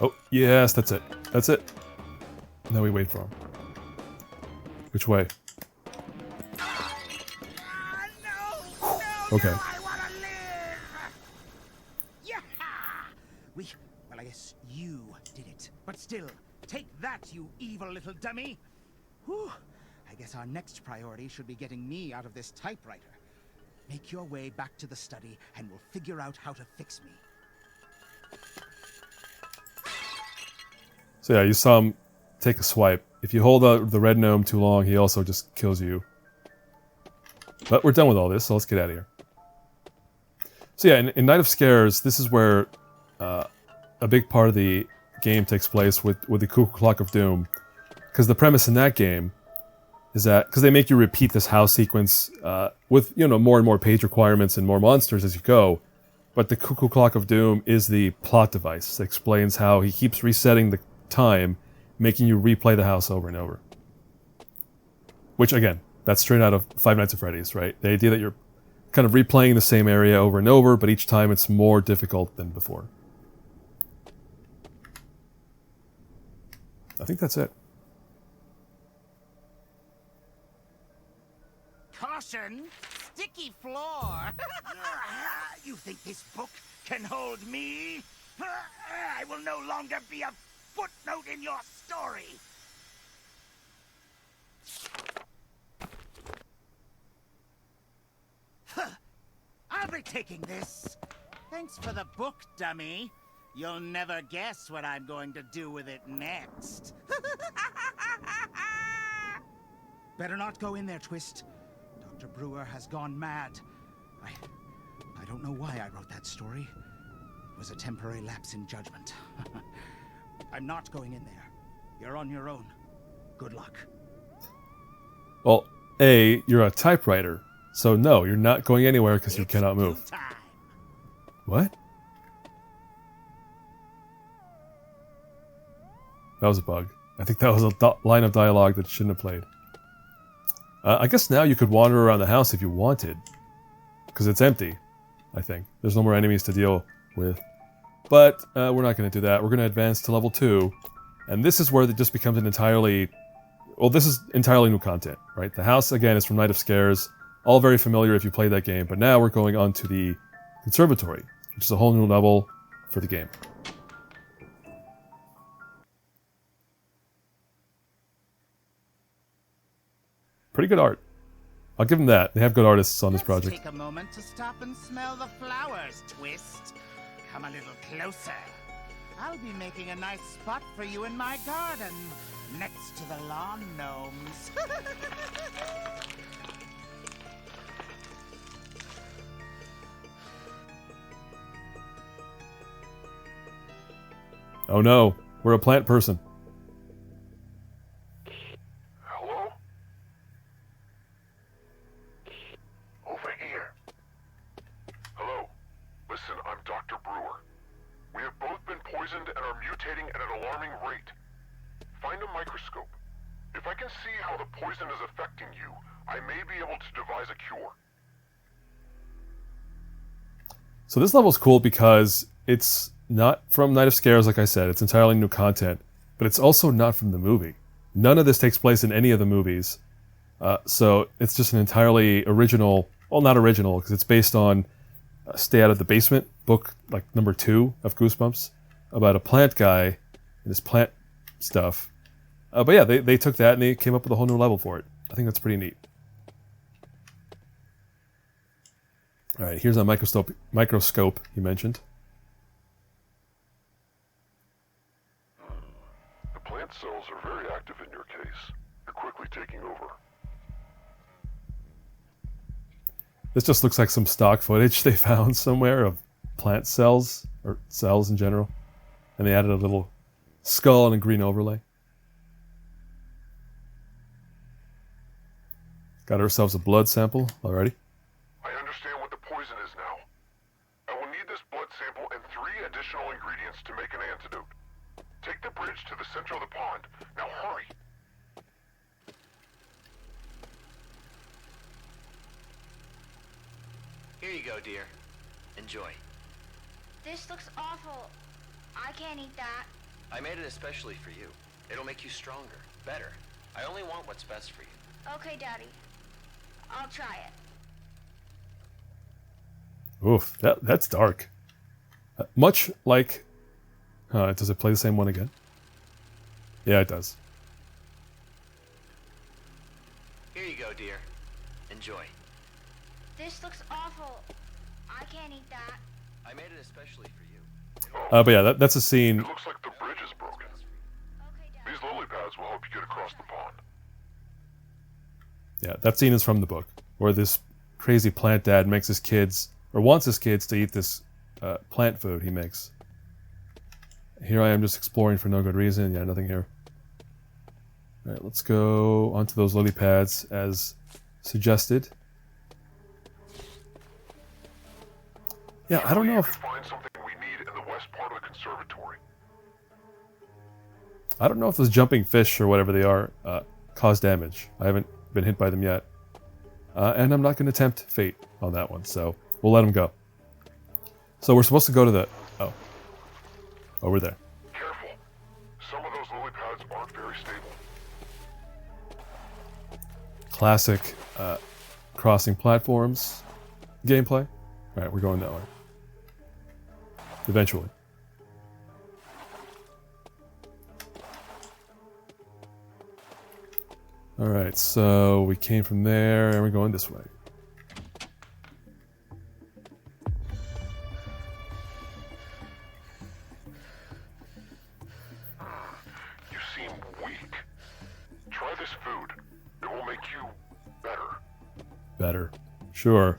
Oh, yes, that's it. That's it. Now we wait for him. Which way? No, okay. I want to live. Yeah. Well, I guess you did it. But still, take that, you evil little dummy. Whew. I guess our next priority should be getting me out of this typewriter. Make your way back to the study, and we'll figure out how to fix me. So yeah, you saw him take a swipe. If you hold the red gnome too long, he also just kills you. But we're done with all this, so let's get out of here. So yeah, in Night of Scares, this is where a big part of the game takes place with the Cuckoo Clock of Doom. Because the premise in that game is that, because they make you repeat this house sequence with, you know, more and more page requirements and more monsters as you go. But the Cuckoo Clock of Doom is the plot device that explains how he keeps resetting the time, making you replay the house over and over. Which, again, that's straight out of Five Nights at Freddy's, right? The idea that you're kind of replaying the same area over and over, but each time it's more difficult than before. I think that's it. Caution! Sticky floor! You think this book can hold me? I will no longer be a footnote in your story! Huh. enjoy taking this. Thanks for the book, dummy. You'll never guess what I'm going to do with it next. Better not go in there, Twist. Dr. Brewer has gone mad. I don't know why I wrote that story. It was a temporary lapse in judgment. I'm not going in there. You're on your own. Good luck. Well, A, you're a typewriter. So no, you're not going anywhere because you cannot move. It's time. What? That was a bug. I think that was a line of dialogue that shouldn't have played. I guess now you could wander around the house if you wanted. Because it's empty, I think. There's no more enemies to deal with. But we're not going to do that. We're going to advance to level 2. And this is where it just becomes an entirely... Well, this is entirely new content, right? The house, again, is from Night of Scares. All very familiar if you played that game. But now we're going on to the Conservatory, which is a whole new level for the game. Pretty good art. I'll give them that. They have good artists on this project. Let's take a moment to stop and smell the flowers, Twist. Come a little closer. I'll be making a nice spot for you in my garden, next to the lawn gnomes. Oh no, we're a plant person. Hello? Over here. Hello. Listen, I'm Dr. Brewer. We have both been poisoned and are mutating at an alarming rate. Find a microscope. If I can see how the poison is affecting you, I may be able to devise a cure. So this level's cool because it's not from Night of Scares, like I said. It's entirely new content. But it's also not from the movie. None of this takes place in any of the movies. So it's just an entirely original... Well, not original, because it's based on Stay Out of the Basement, book like number 2 of Goosebumps, about a plant guy and his plant stuff. But yeah, they took that and they came up with a whole new level for it. I think that's pretty neat. Alright, here's a microscope you mentioned. The plant cells are very active in your case. You're quickly taking over. This just looks like some stock footage they found somewhere of plant cells, or cells in general. And they added a little skull and a green overlay. Got ourselves a blood sample already. I understand what the poison is now. I will need this blood sample and 3 additional ingredients to make an antidote. Take the bridge to the center of the pond. Now hurry! Here you go, dear. Enjoy. This looks awful. I can't eat that. I made it especially for you. It'll make you stronger, better. I only want what's best for you. Okay, Daddy. I'll try it. Oof, that's dark. Much like... does it play the same one again? Yeah, it does. Here you go, dear. Enjoy. This looks awful. I can't eat that. I made it especially for you. But yeah, that's a scene... It looks like the bridge is broken. Okay, Daddy. These lily pads will help you get across the pond. Yeah, that scene is from the book, where this crazy plant dad makes his kids, or wants his kids to eat this plant food he makes. Here I am just exploring for no good reason. Yeah, nothing here. Alright, let's go onto those lily pads as suggested. Yeah, I don't know if... Find something we need in the west part of the conservatory. I don't know if those jumping fish, or whatever they are, cause damage. I haven't been hit by them yet. And I'm not going to tempt fate on that one, so we'll let them go. So we're supposed to go to the... Oh. Over there. Careful. Some of those lily pads aren't very stable. Classic crossing platforms gameplay. Alright, we're going that way. Eventually. Alright, so we came from there and we're going this way. better. Sure.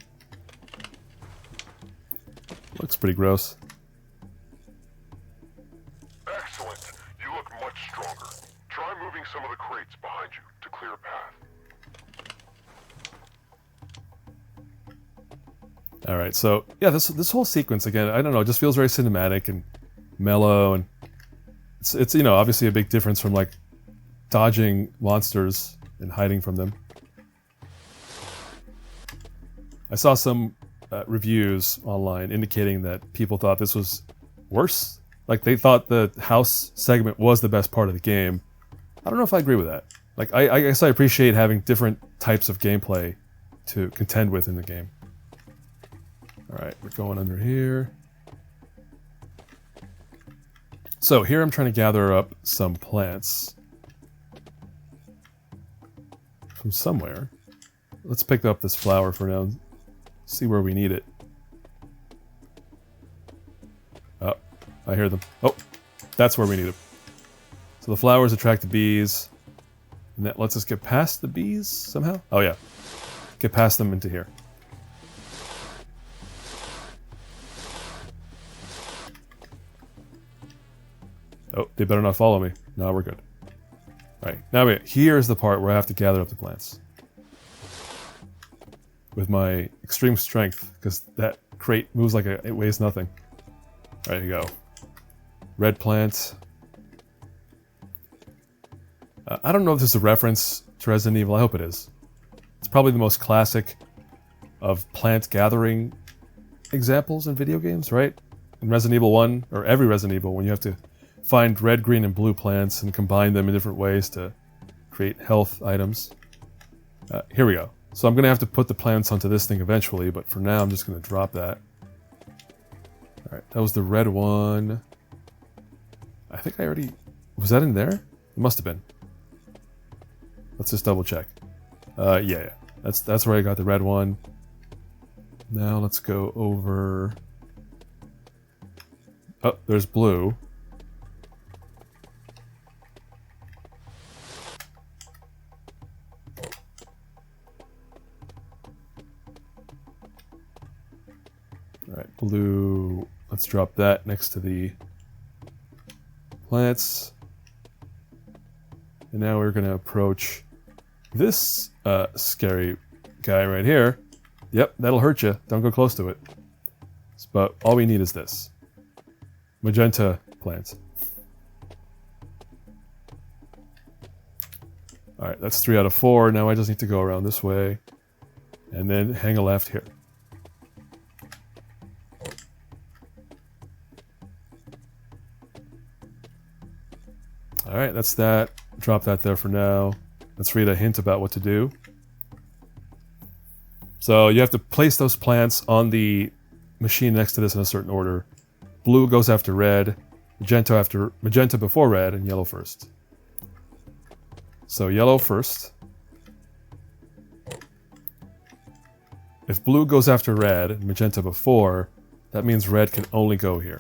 Looks pretty gross. Excellent. You look much stronger. Try moving some of the crates behind you to clear a path. All right, so yeah, this whole sequence again, I don't know, it just feels very cinematic and mellow, and it's you know, obviously a big difference from like dodging monsters and hiding from them. I saw some reviews online indicating that people thought this was worse. Like they thought the house segment was the best part of the game. I don't know if I agree with that. Like I guess I appreciate having different types of gameplay to contend with in the game. Alright, we're going under here. So here I'm trying to gather up some plants from somewhere. Let's pick up this flower for now. See where we need it. Oh, I hear them. Oh, that's where we need them. So the flowers attract the bees. And that lets us get past the bees somehow? Oh yeah. Get past them into here. Oh, they better not follow me. No, we're good. Alright, now wait. Here's the part where I have to gather up the plants. With my extreme strength, because that crate moves like it weighs nothing. There you go. Red plant. I don't know if this is a reference to Resident Evil. I hope it is. It's probably the most classic of plant gathering examples in video games, right? In Resident Evil 1, or every Resident Evil, when you have to find red, green, and blue plants and combine them in different ways to create health items. Here we go. So I'm going to have to put the plants onto this thing eventually, but for now I'm just going to drop that. Alright, that was the red one. I think I already... Was that in there? It must have been. Let's just double check. Yeah. That's where I got the red one. Now let's go over... Oh, there's blue. Alright, blue. Let's drop that next to the plants. And now we're going to approach this scary guy right here. Yep, that'll hurt you. Don't go close to it. But all we need is this. Magenta plant. Alright, that's 3 out of 4. Now I just need to go around this way. And then hang a left here. Alright, that's that. Drop that there for now. Let's read a hint about what to do. So you have to place those plants on the machine next to this in a certain order. Blue goes after red, magenta before red, and yellow first. So yellow first. If blue goes after red and magenta before, that means red can only go here.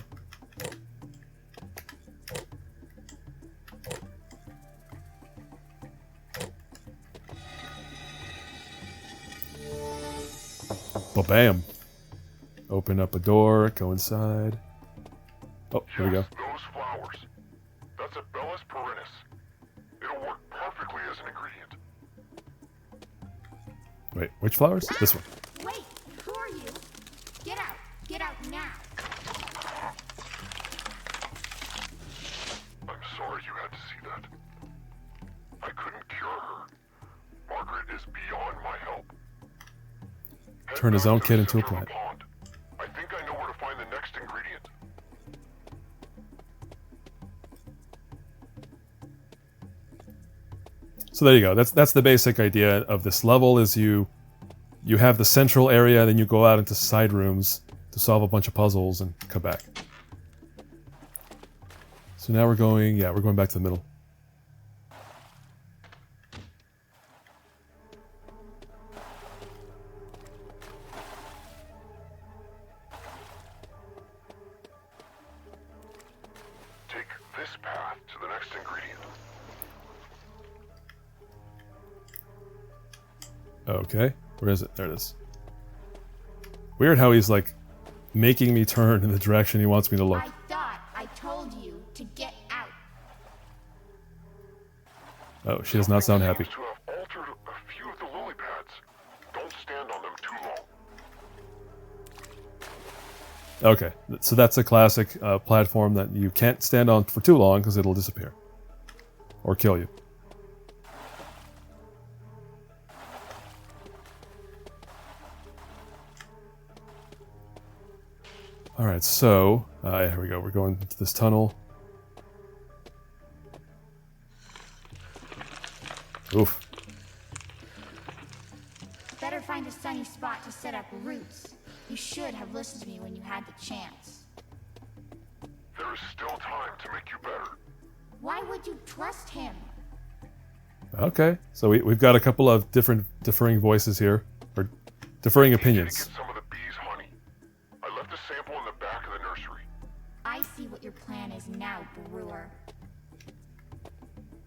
Well, bam. Open up a door, go inside. Oh, here we go. Yes, those flowers. That's a Bellis Perennis. It'll work perfectly as an ingredient. Wait, which flowers? This one. Wait, who are you? Get out. Get out now. I'm sorry you had to see that. I couldn't cure her. Margaret is beyond my help. Turn his own kid into a plant. I think I know where to find the next ingredient. So there you go. That's the basic idea of this level. Is you have the central area, then you go out into side rooms to solve a bunch of puzzles and come back. So now we're going back to the middle. Take this path to the next ingredient. Okay. Where is it? There it is. Weird how he's like making me turn in the direction he wants me to look. I thought I told you to get out. Oh, she does not sound happy. Seems to have altered a few of the lily pads. Don't stand on them too long. Okay, so that's a classic platform that you can't stand on for too long because it'll disappear. Or kill you. Alright, so, here we go, we're going into this tunnel. Oof. Better find a sunny spot to set up roots. You should have listened to me when you had the chance. There is still time to make you better. Why would you trust him? Okay, so we've got a couple of differing voices here, or differing Need you to opinions. get some of the bees' honey. I left a sample in the back of the nursery. I see what your plan is now, Brewer.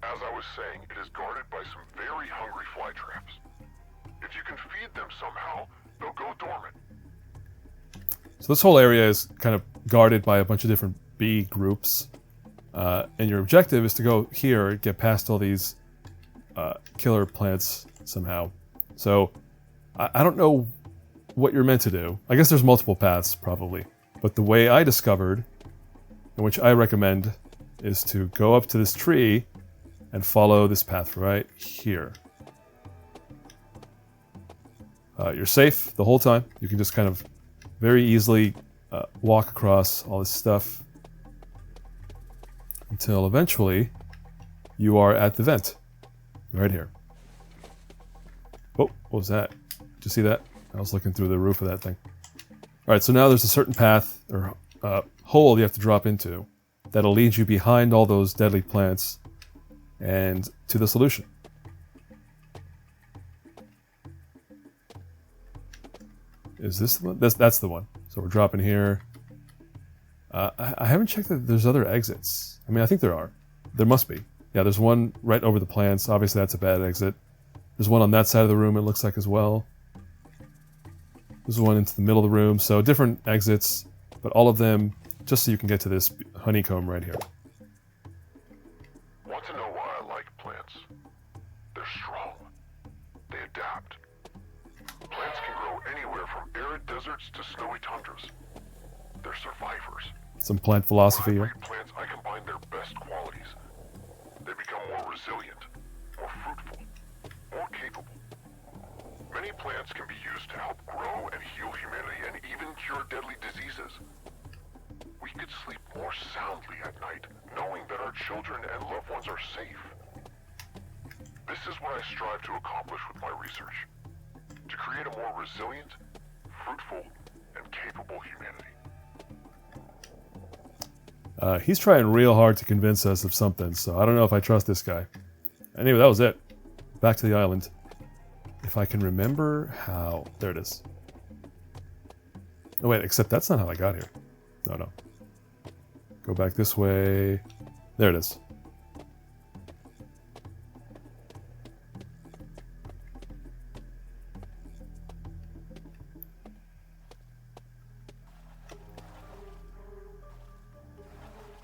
As I was saying, it is guarded by some very hungry fly traps. If you can feed them somehow, they'll go dormant. So this whole area is kind of guarded by a bunch of different bee groups. And your objective is to go here, get past all these killer plants somehow. So I don't know what you're meant to do. I guess there's multiple paths, probably. But the way I discovered, and which I recommend, is to go up to this tree and follow this path right here. You're safe the whole time. You can just kind of very easily walk across all this stuff until eventually you are at the vent. Right here. Oh, what was that? Did you see that? I was looking through the roof of that thing. Alright, so now there's a certain path, or hole you have to drop into, that'll lead you behind all those deadly plants and to the solution. Is this the one? That's the one. So we're dropping here. I haven't checked that there's other exits. I mean, I think there are. There must be. Yeah, there's one right over the plants. Obviously, that's a bad exit. There's one on that side of the room, it looks like, as well. There's one into the middle of the room. So different exits, but all of them just so you can get to this honeycomb right here. Want to know why I like plants? They're strong. They adapt. Plants can grow anywhere from arid deserts to snowy tundras. They're survivors. Some plant philosophy When I here. breed plants, I combine their best qualities. They become more resilient, more fruitful, more capable. Many plants can be used to help grow and heal humanity and even cure deadly diseases. We could sleep more soundly at night, knowing that our children and loved ones are safe. This is what I strive to accomplish with my research. To create a more resilient, fruitful, and capable humanity. He's trying real hard to convince us of something, so I don't know if I trust this guy. Anyway, that was it. Back to the island. If I can remember how... There it is. Oh wait, except that's not how I got here. No. Go back this way. There it is.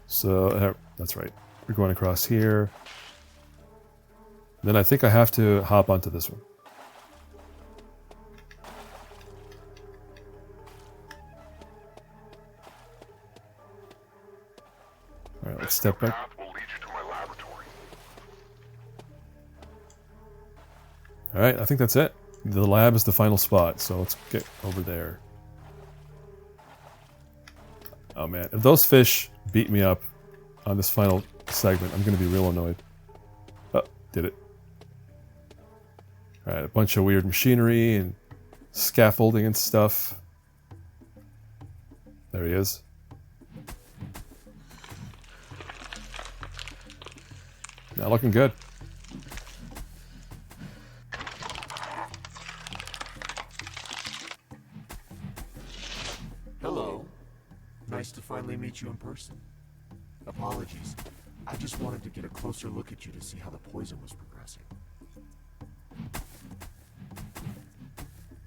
So, that's right. We're going across here. Then I think I have to hop onto this one. Alright, let's step back. Path will lead you to my laboratory. Alright, I think that's it. The lab is the final spot, so let's get over there. Oh man, if those fish beat me up on this final segment, I'm gonna be real annoyed. Oh, did it. Alright, a bunch of weird machinery and scaffolding and stuff. There he is. Not looking good. Hello. Nice to finally meet you in person. Apologies. I just wanted to get a closer look at you to see how the poison was progressing.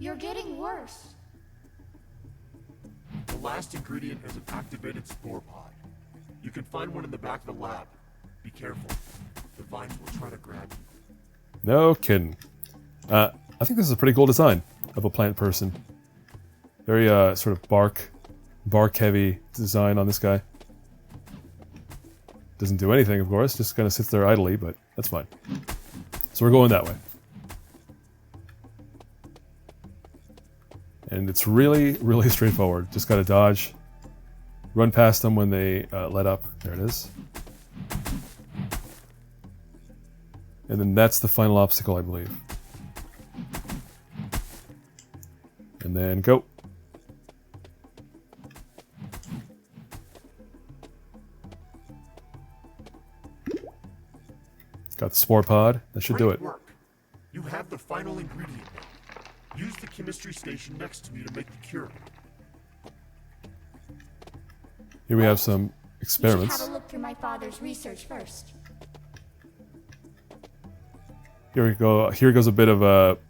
You're getting worse. The last ingredient is an activated spore pod. You can find one in the back of the lab. Be careful. The vines will try to grab you. No kidding. I think this is a pretty cool design of a plant person. Very sort of bark heavy design on this guy. Doesn't do anything, of course, just kind of sits there idly, but that's fine. So we're going that way. And it's really, really straightforward. Just gotta dodge, run past them when they let up. There it is. And then that's the final obstacle, I believe. And then go. Got the spore pod. That should do it. Great work. You have the final ingredient now. Use the chemistry station next to me to make the cure. Here we have some You should experiments. have a look through my father's research first. Here we go. Here goes a bit of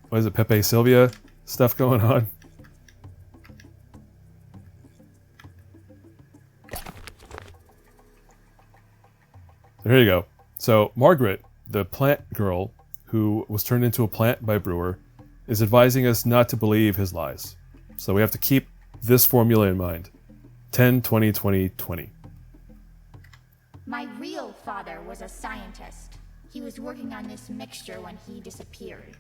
what is it, Pepe Sylvia stuff going on. There you go. So Margaret, the plant girl who was turned into a plant by Brewer, is advising us not to believe his lies. So we have to keep this formula in mind. 10, 20, 20, 20. My real father was a scientist. He was working on this mixture when he disappeared.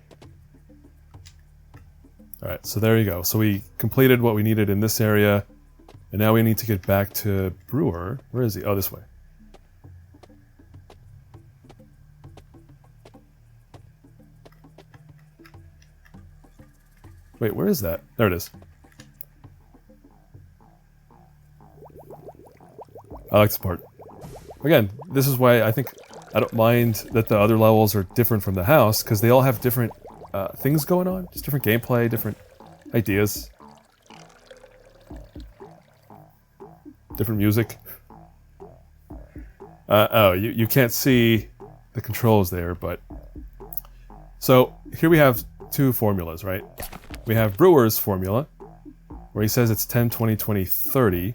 Alright, so there you go. So we completed what we needed in this area, and now we need to get back to Brewer. Where is he? Oh, this way. Wait, where is that? There it is. I like this part. Again, this is why I think I don't mind that the other levels are different from the house, because they all have different things going on. Just different gameplay, different ideas. Different music. Oh, you can't see the controls there, but... So, here we have two formulas, right? We have Brewer's formula, where he says it's 10, 20, 20, 30.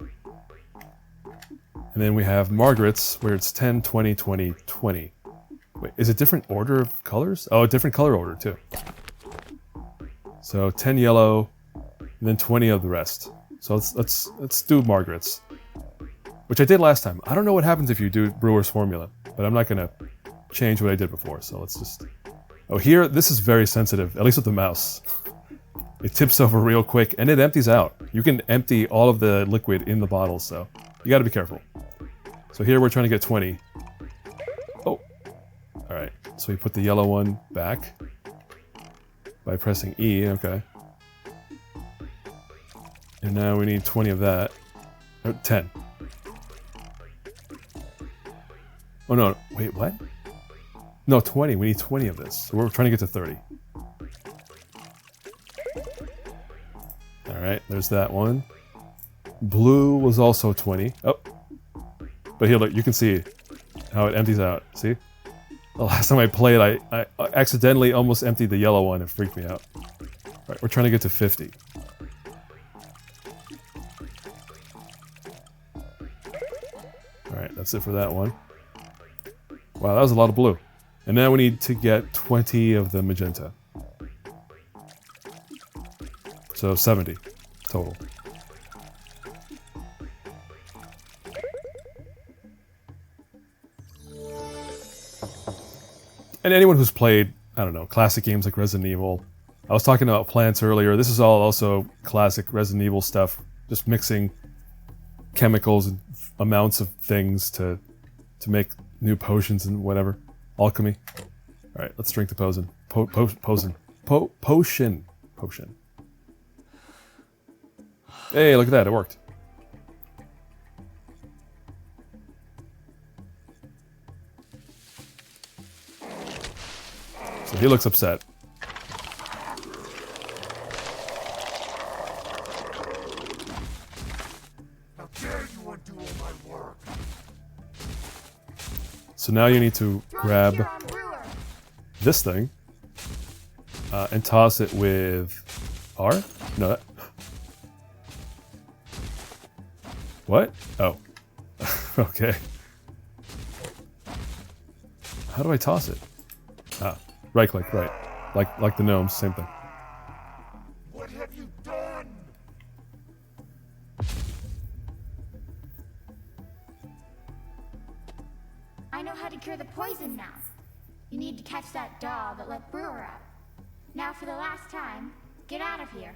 And then we have Margaret's, where it's 10, 20, 20, 20. Wait, is it different order of colors? Oh, a different color order, too. So 10 yellow, and then 20 of the rest. So let's do Margaret's. Which I did last time. I don't know what happens if you do Brewer's formula, but I'm not going to change what I did before, so let's just... Oh, here, this is very sensitive, at least with the mouse. It tips over real quick, and it empties out. You can empty all of the liquid in the bottle, so you gotta be careful. So here we're trying to get 20. Oh! Alright, so we put the yellow one back by pressing E, okay. And now we need 20 of that. 10. Oh no, wait, what? No, 20. We need 20 of this. So we're trying to get to 30. Alright, there's that one. Blue was also 20. Oh. But here, look, you can see how it empties out. See? The last time I played, I accidentally almost emptied the yellow one. It freaked me out. Alright, we're trying to get to 50. Alright, that's it for that one. Wow, that was a lot of blue. And now we need to get 20 of the magenta. So 70 total. And anyone who's played, I don't know, classic games like Resident Evil. I was talking about plants earlier. This is all also classic Resident Evil stuff. Just mixing chemicals and amounts of things to make new potions and whatever. Alchemy. Alright, let's drink the potion. Potion. Hey, look at that, it worked. So he looks upset. How dare you undo all my work? So now you need to grab Cure on Brewer. this thing and toss it with R? No. What? Oh. Okay. How do I toss it? Ah, right click, right. Like the gnomes, same thing. What have you done? I know how to cure the poison now. You need to catch that doll that let Brewer out. Now for the last time, get out of here.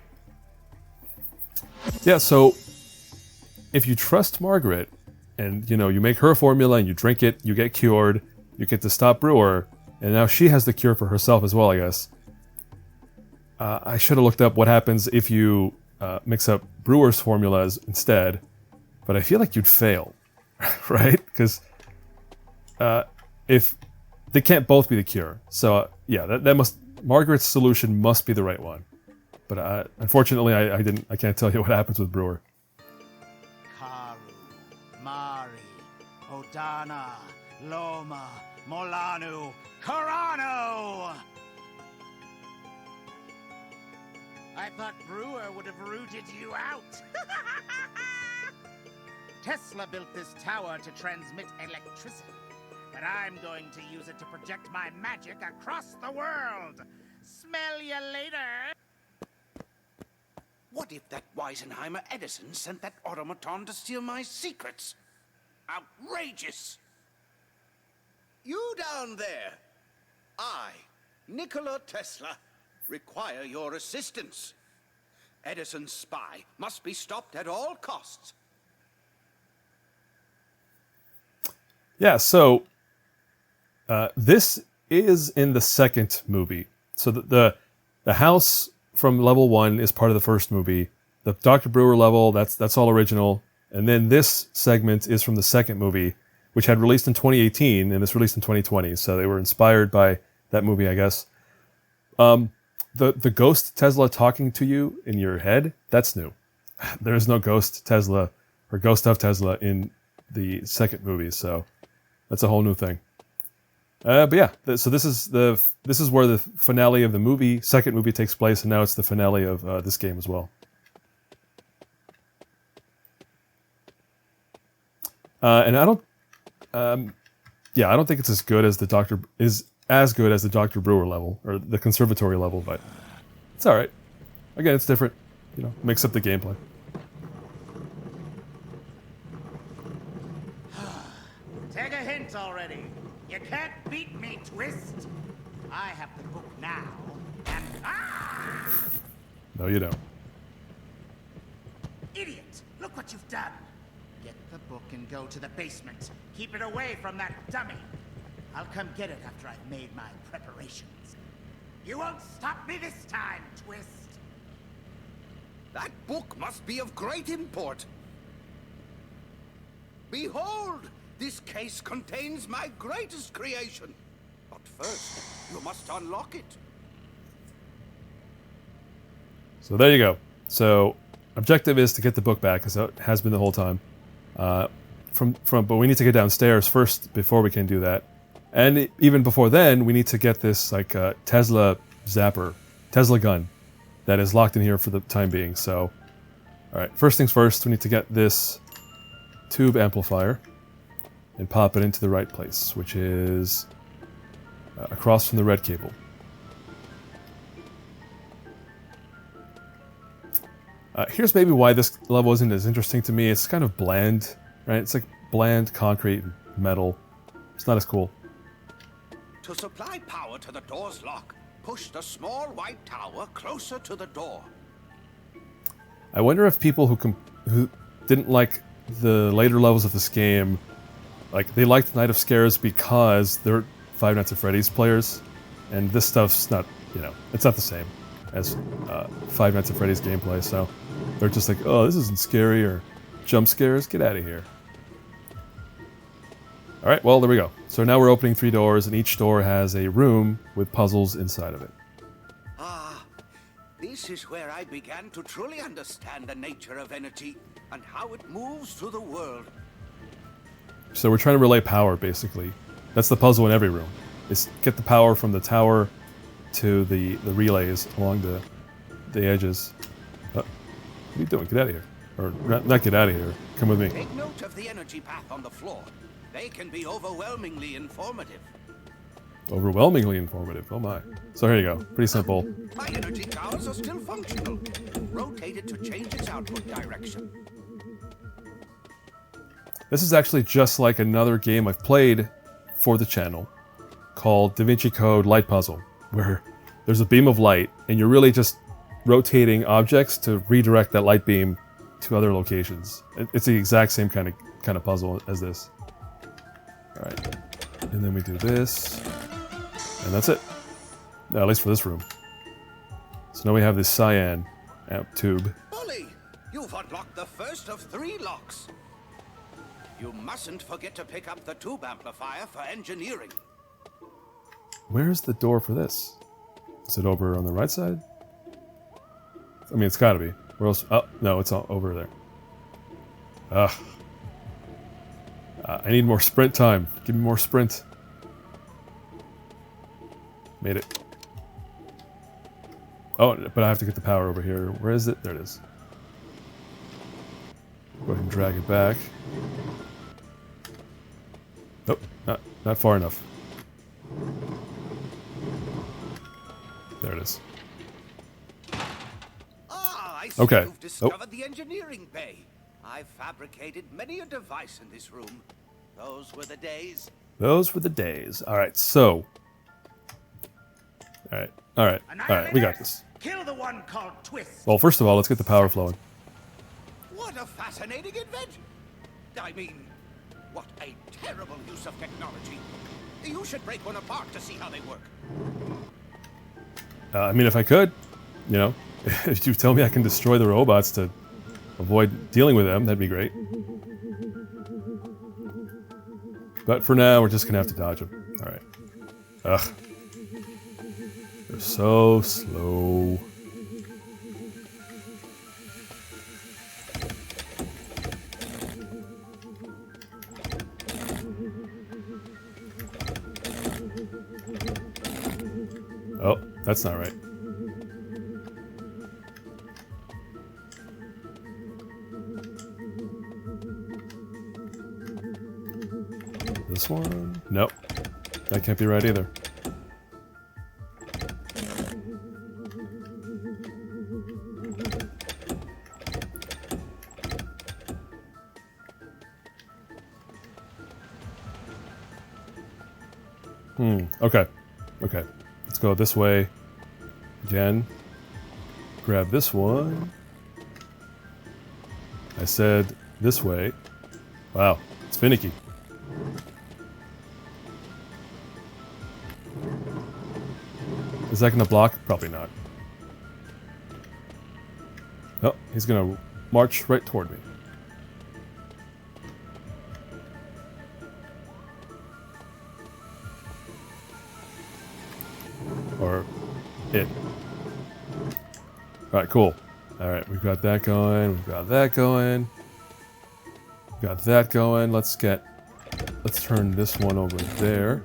Yeah, so if you trust Margaret and you make her formula and you drink it, you get cured, you get to stop Brewer, and now she has the cure for herself as well, I guess. I should have looked up what happens if you mix up Brewer's formulas instead, but I feel like you'd fail, right? Because if they can't both be the cure, so yeah, that must Margaret's solution must be the right one. But unfortunately, I can't tell you what happens with Brewer. Karu, Mari, Odana, Loma, Molanu, Corano! I thought Brewer would have rooted you out. Tesla built this tower to transmit electricity, but I'm going to use it to project my magic across the world. Smell you later. What if that Weisenheimer Edison sent that automaton to steal my secrets? Outrageous! You down there! I, Nikola Tesla, require your assistance. Edison's spy must be stopped at all costs. Yeah, so this is in the second movie. So the house from level 1 is part of the first movie. The Dr. Brewer level, that's all original. And then this segment is from the second movie, which had released in 2018 and this released in 2020. So they were inspired by that movie, I guess. The ghost Tesla talking to you in your head, that's new. There is no ghost Tesla or ghost of Tesla in the second movie, so that's a whole new thing. But yeah, so this is where the finale of the second movie takes place, and now it's the finale of this game as well. And I don't think it's as good as the Dr. Brewer level or the Conservatory level, but it's all right. Again, it's different. Mix up the gameplay. Take a hint already. You can't beat me, Twist. I have the book now, and No, you don't. Idiot! Look what you've done. Get the book and go to the basement. Keep it away from that dummy. I'll come get it after I've made my preparations. You won't stop me this time, Twist. That book must be of great import. Behold, this case contains my greatest creation. But first, you must unlock it. So there you go. So objective is to get the book back, as it has been the whole time. But we need to get downstairs first before we can do that. And even before then, we need to get this Tesla gun that is locked in here for the time being. So, all right, first things first, we need to get this tube amplifier and pop it into the right place, which is across from the red cable. Here's maybe why this level isn't as interesting to me. It's kind of bland, right? It's like bland concrete and metal. It's not as cool. To supply power to the door's lock, push the small white tower closer to the door. I wonder if people who didn't like the later levels of this game, like they liked Night of Scares because they're Five Nights at Freddy's players, and this stuff's not, it's not the same as Five Nights at Freddy's gameplay. So they're just like, oh, this isn't scary or jump scares. Get out of here. All right, well, there we go. So now we're opening 3 doors, and each door has a room with puzzles inside of it. Ah, this is where I began to truly understand the nature of energy and how it moves through the world. So we're trying to relay power, basically. That's the puzzle in every room. Is get the power from the tower to the relays along the edges. What are you doing? Get out of here. Or not get out of here. Come with me. Take note of the energy path on the floor. They can be overwhelmingly informative. Overwhelmingly informative. Oh my. So here you go. Pretty simple. My energy towers are still functional. Rotate it to change its output direction. This is actually just like another game I've played for the channel called Da Vinci Code Light Puzzle, where there's a beam of light and you're really just rotating objects to redirect that light beam to other locations. It's the exact same kind of puzzle as this. All right, and then we do this, and that's it. At least for this room. So now we have this cyan tube. Bully, you've unlocked the first of 3 locks. You mustn't forget to pick up the tube amplifier for engineering. Where's the door for this? Is it over on the right side? I mean, it's got to be. Where else? Oh, no, it's all over there. Ugh. I need more sprint time. Give me more sprint. Made it. Oh, but I have to get the power over here. Where is it? There it is. Go ahead and drag it back. Nope, not far enough. There it is. Ah, I see Okay. you've discovered the engineering bay. I've fabricated many a device in this room. Those were the days. Those were the days. All right, so. All right, we got this. Kill the one called Twist. Well, first of all, let's get the power flowing. What a fascinating invention. I mean, what a terrible use of technology. You should break one apart to see how they work. I mean, if I could, you know, if you tell me I can destroy the robots to avoid dealing with them, that'd be great. But for now, we're just gonna have to dodge them. All right. Ugh. They're so slow. Oh, that's not right. This one? Nope. That can't be right either. Okay. Okay. Let's go this way. Again. Grab this one. I said this way. Wow. It's finicky. Is that gonna block? Probably not. Oh, he's gonna march right toward me. Or it. Alright, cool. Alright, we've got that going, we've got that going. We've got that going. Let's turn this one over there.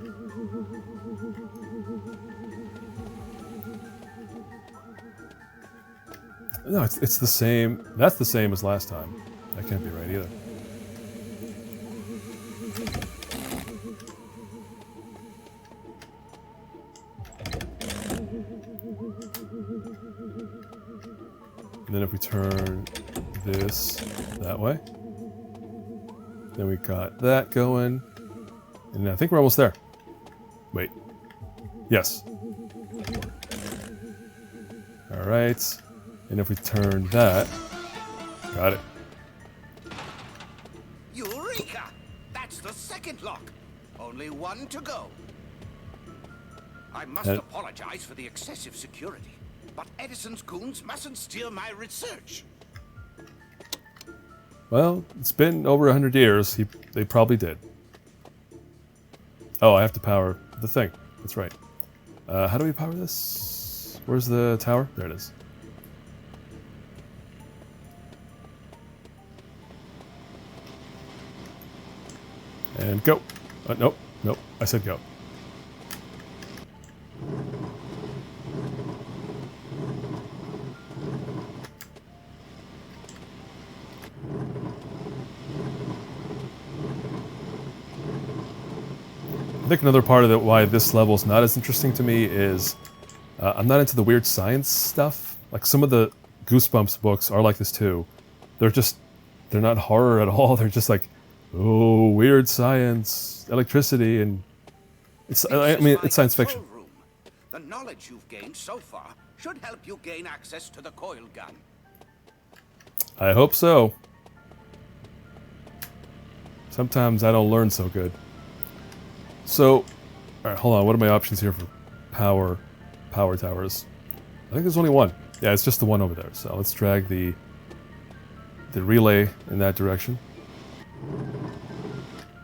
No, it's the same. That's the same as last time. That can't be right either. And then if we turn this that way, then we got that going. And I think we're almost there. Wait. Yes. All right. And if we turn that, got it. Eureka! That's the second lock. Only one to go. I must apologize for the excessive security, but Edison's goons mustn't steal my research. Well, it's been over 100 years. They probably did. Oh, I have to power the thing. That's right. How do we power this? Where's the tower? There it is. And go. Nope. Nope. I said go. I think another part of it, why this level is not as interesting to me is I'm not into the weird science stuff. Like some of the Goosebumps books are like this too. They're not horror at all. They're just like, oh, weird science, electricity, and it's science fiction. Room. The knowledge you've gained so far should help you gain access to the coil gun. I hope so. Sometimes I don't learn so good. So, alright, hold on. What are my options here for power towers? I think there's only one. Yeah, it's just the one over there. So let's drag the relay in that direction.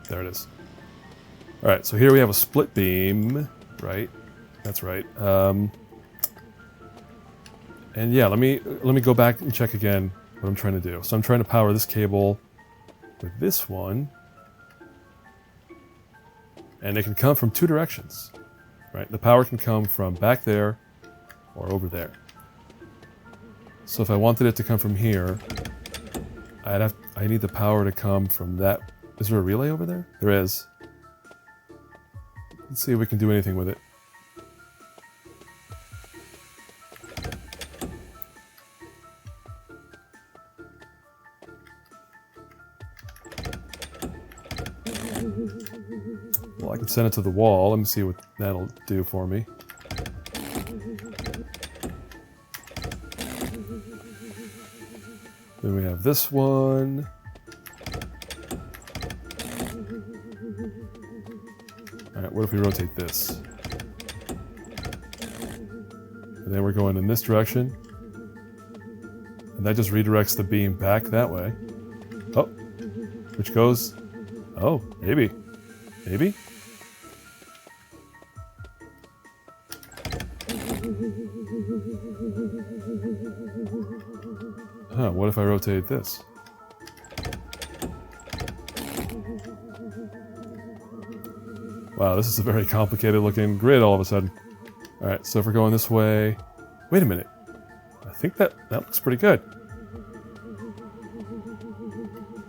There it is. Alright, so here we have a split beam, right? That's right. And yeah, let me go back and check again what I'm trying to do. So I'm trying to power this cable with this one. And it can come from two directions, right? The power can come from back there or over there. So if I wanted it to come from here, I need the power to come from that. Is there a relay over there? There is. Let's see if we can do anything with it. Well, I can send it to the wall. Let me see what that'll do for me. Then we have this one. Alright, what if we rotate this? And then we're going in this direction. And that just redirects the beam back that way. Oh, which goes... Oh, maybe. Maybe? Huh, what if I rotate this? Wow, this is a very complicated looking grid all of a sudden. Alright, so if we're going this way... Wait a minute. I think that looks pretty good.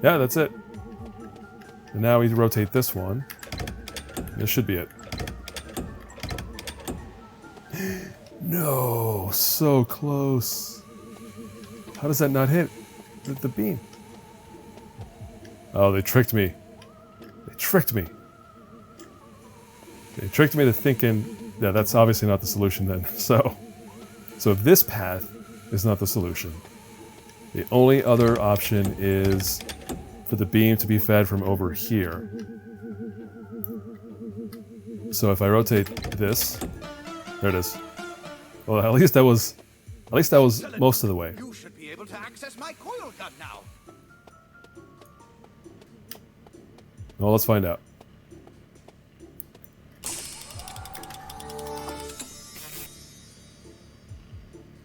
Yeah, that's it. And now we rotate this one. This should be it. No, so close. How does that not hit the beam? Oh, they tricked me. They tricked me. They tricked me to thinking, yeah, that's obviously not the solution then. So if this path is not the solution, the only other option is for the beam to be fed from over here. So if I rotate this, there it is. Well, at least that was most of the way. You should be able to access my coil gun now. Well, let's find out.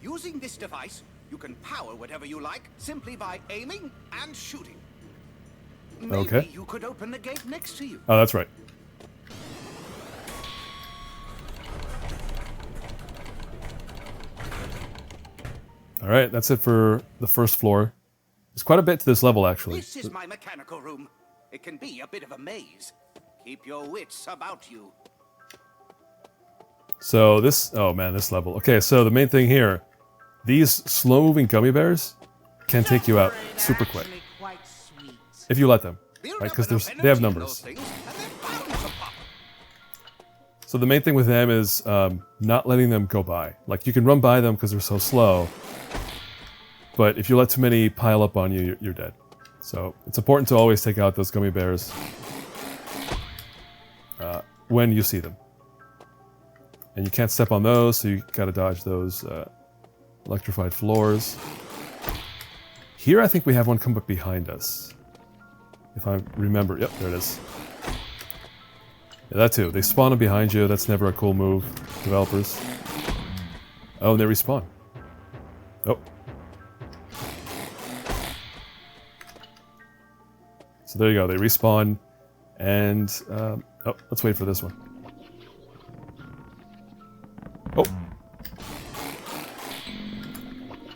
Using this device, you can power whatever you like simply by aiming and shooting. Maybe Okay. you could open the gate next to you. Oh, that's right. Alright, that's it for the first floor. There's quite a bit to this level, actually. This is my mechanical room. It can be a bit of a maze. Keep your wits about you. So this... Oh, man, this level. Okay, so the main thing here. These slow-moving gummy bears can take you out super quick. If you let them. Right, because they have numbers. So the main thing with them is not letting them go by. Like, you can run by them because they're so slow. But if you let too many pile up on you, you're dead. So it's important to always take out those gummy bears when you see them. And you can't step on those, so you gotta dodge those electrified floors. Here I think we have one come up behind us. If I remember. Yep, there it is. Yeah, that too. They spawn them behind you. That's never a cool move, developers. Oh, and they respawn. Oh. So there you go. They respawn. And, oh, let's wait for this one. Oh.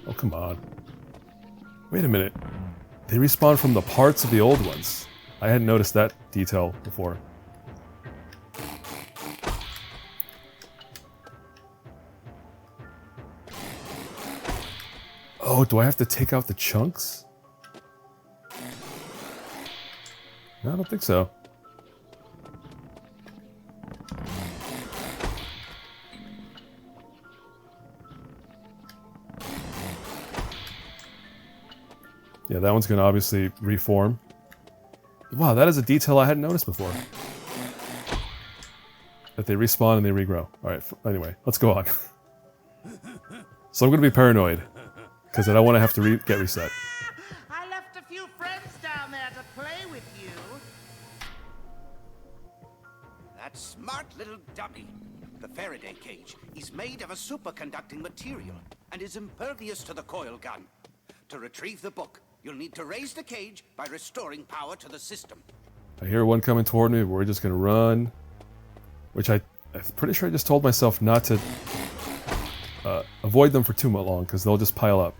Oh, come on. Wait a minute. They respawn from the parts of the old ones. I hadn't noticed that detail before. Oh, do I have to take out the chunks? No, I don't think so. Yeah, that one's going to obviously reform. Wow, that is a detail I hadn't noticed before. That they respawn and they regrow. Alright, anyway, let's go on. So I'm going to be paranoid. Because I don't want to have to get reset. I left a few friends down there to play with you. That smart little dummy. The Faraday cage is made of a superconducting material and is impervious to the coil gun. To retrieve the book, you'll need to raise the cage by restoring power to the system. I hear one coming toward me, but we're just going to run. Which I'm pretty sure I just told myself not to avoid them for too long, because they'll just pile up.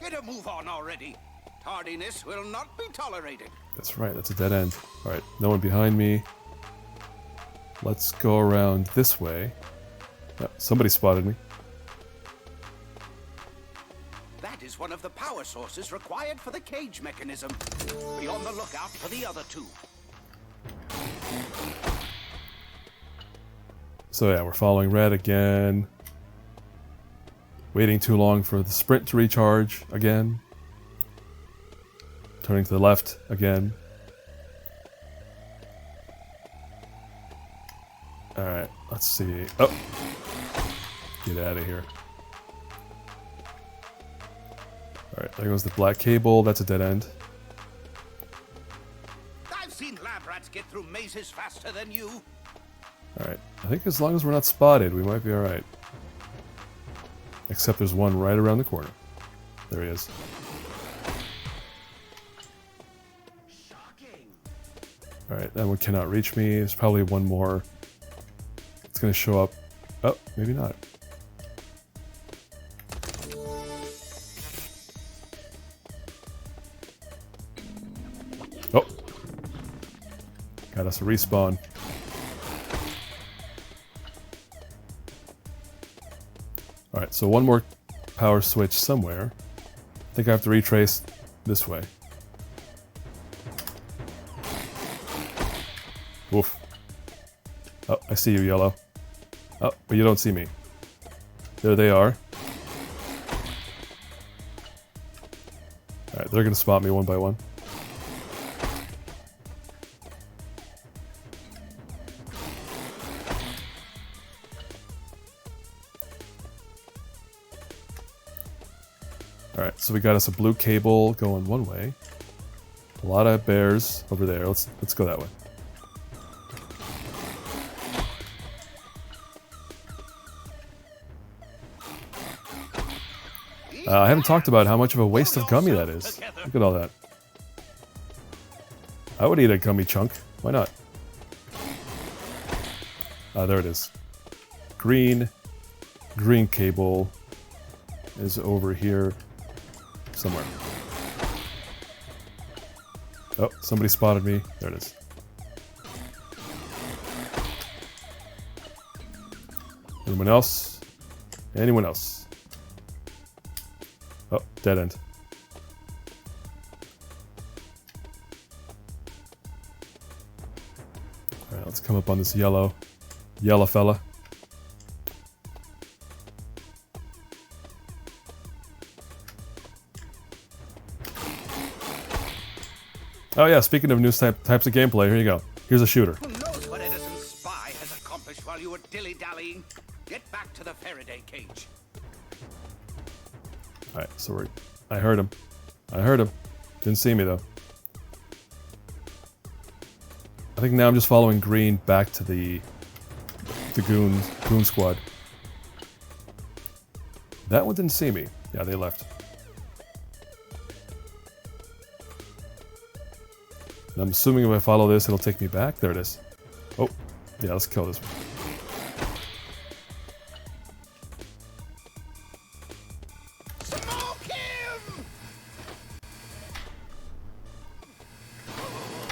Get a move on already. Tardiness will not be tolerated. That's right, that's a dead end. Alright, no one behind me. Let's go around this way. Oh, somebody spotted me. That is one of the power sources required for the cage mechanism. Be on the lookout for the other two. So yeah, we're following red again. Waiting too long for the sprint to recharge again. Turning to the left again. Alright, let's see. Oh! Get out of here. Alright, there goes the black cable. That's a dead end. I've seen lab rats get through mazes faster than you. Alright, I think as long as we're not spotted, we might be alright. Except there's one right around the corner. There he is. Alright, that one cannot reach me. There's probably one more. It's gonna show up. Oh, maybe not. Oh! Got us a respawn. Alright, so one more power switch somewhere. I think I have to retrace this way. Oof. Oh, I see you, yellow. Oh, but you don't see me. There they are. Alright, they're gonna spot me one by one. Alright, so we got us a blue cable going one way. A lot of bears over there. Let's go that way. I haven't talked about how much of a waste of gummy that is. Look at all that. I would eat a gummy chunk. Why not? Ah, there it is. Green cable is over here somewhere. Oh, somebody spotted me. There it is. Anyone else? Anyone else? Oh, dead end. Alright, let's come up on this yellow fella. Oh yeah, speaking of new types of gameplay, here you go. Here's a shooter. Who knows what Edison's spy has accomplished while you were dilly-dallying? Get back to the Faraday cage. Alright, so I heard him. I heard him. Didn't see me though. I think now I'm just following green back to the goon squad. That one didn't see me. Yeah, they left. And I'm assuming if I follow this, it'll take me back. There it is. Oh, yeah, let's kill this one.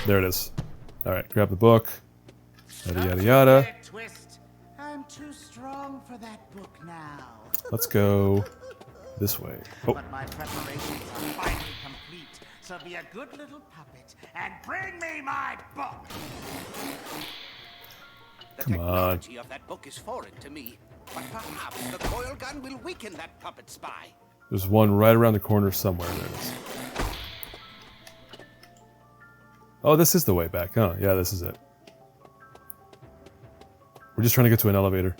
There it is. Alright, grab the book. Yada yada yada. Twist. I'm too that book now. Let's go this way. Oh, But my preparations are finally complete. So be a good little puppet and bring me my book. The Come on. technology of that book is foreign to me. But perhaps the coil gun will weaken that puppet spy. there's one right around the corner somewhere. There it is. Oh, this is the way back, huh? Yeah, this is it. We're just trying to get to an elevator.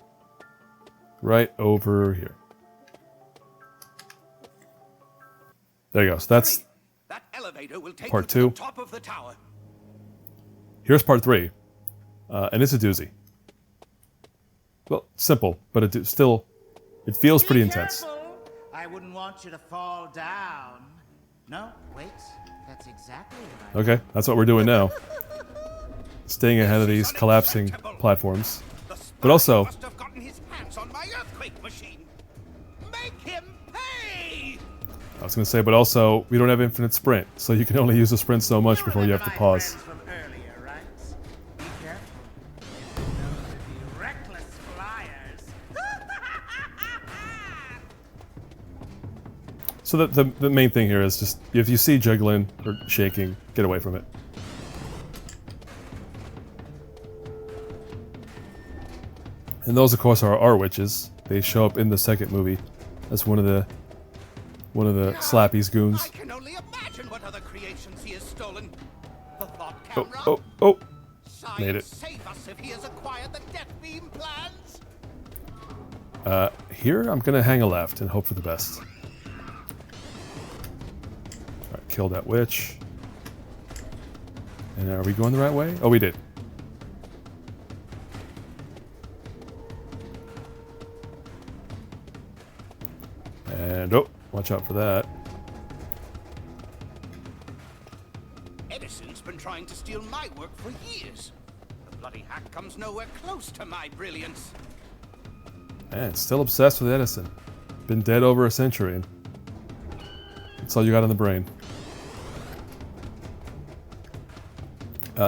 Right over here. There you go. So that's Hurry! That elevator will take part you to 2. the top of the tower. Here's part 3. And it's a doozy. Well, simple, but it still, it feels pretty Be intense. careful. I wouldn't want you to fall down. No, wait. That's exactly right. Okay, that's what we're doing now. Staying ahead of these collapsing platforms. The spy But also, must have gotten his hands on my earthquake machine. Make him pay! I was going to say, but also, we don't have infinite sprint, so you can only use the sprint so much before you have to My pause. friends from earlier, right? Be careful. They're known to be reckless flyers. So the main thing here is just, if you see jiggling or shaking, get away from it. And those, of course, are our witches. They show up in the second movie as one of the Slappy's goons. I can only imagine what other creations he has stolen. The thought Oh, camera. oh, oh! Science, Made it. save us if he has acquired the death beam plans. Here, I'm gonna hang a left and hope for the best. Alright, kill that witch. And are we going the right way? Oh, we did. And, oh, watch out for that. Edison's been trying to steal my work for years. The bloody hack comes nowhere close to my brilliance. Man, still obsessed with Edison. Been dead over a century. And that's all you got on the brain.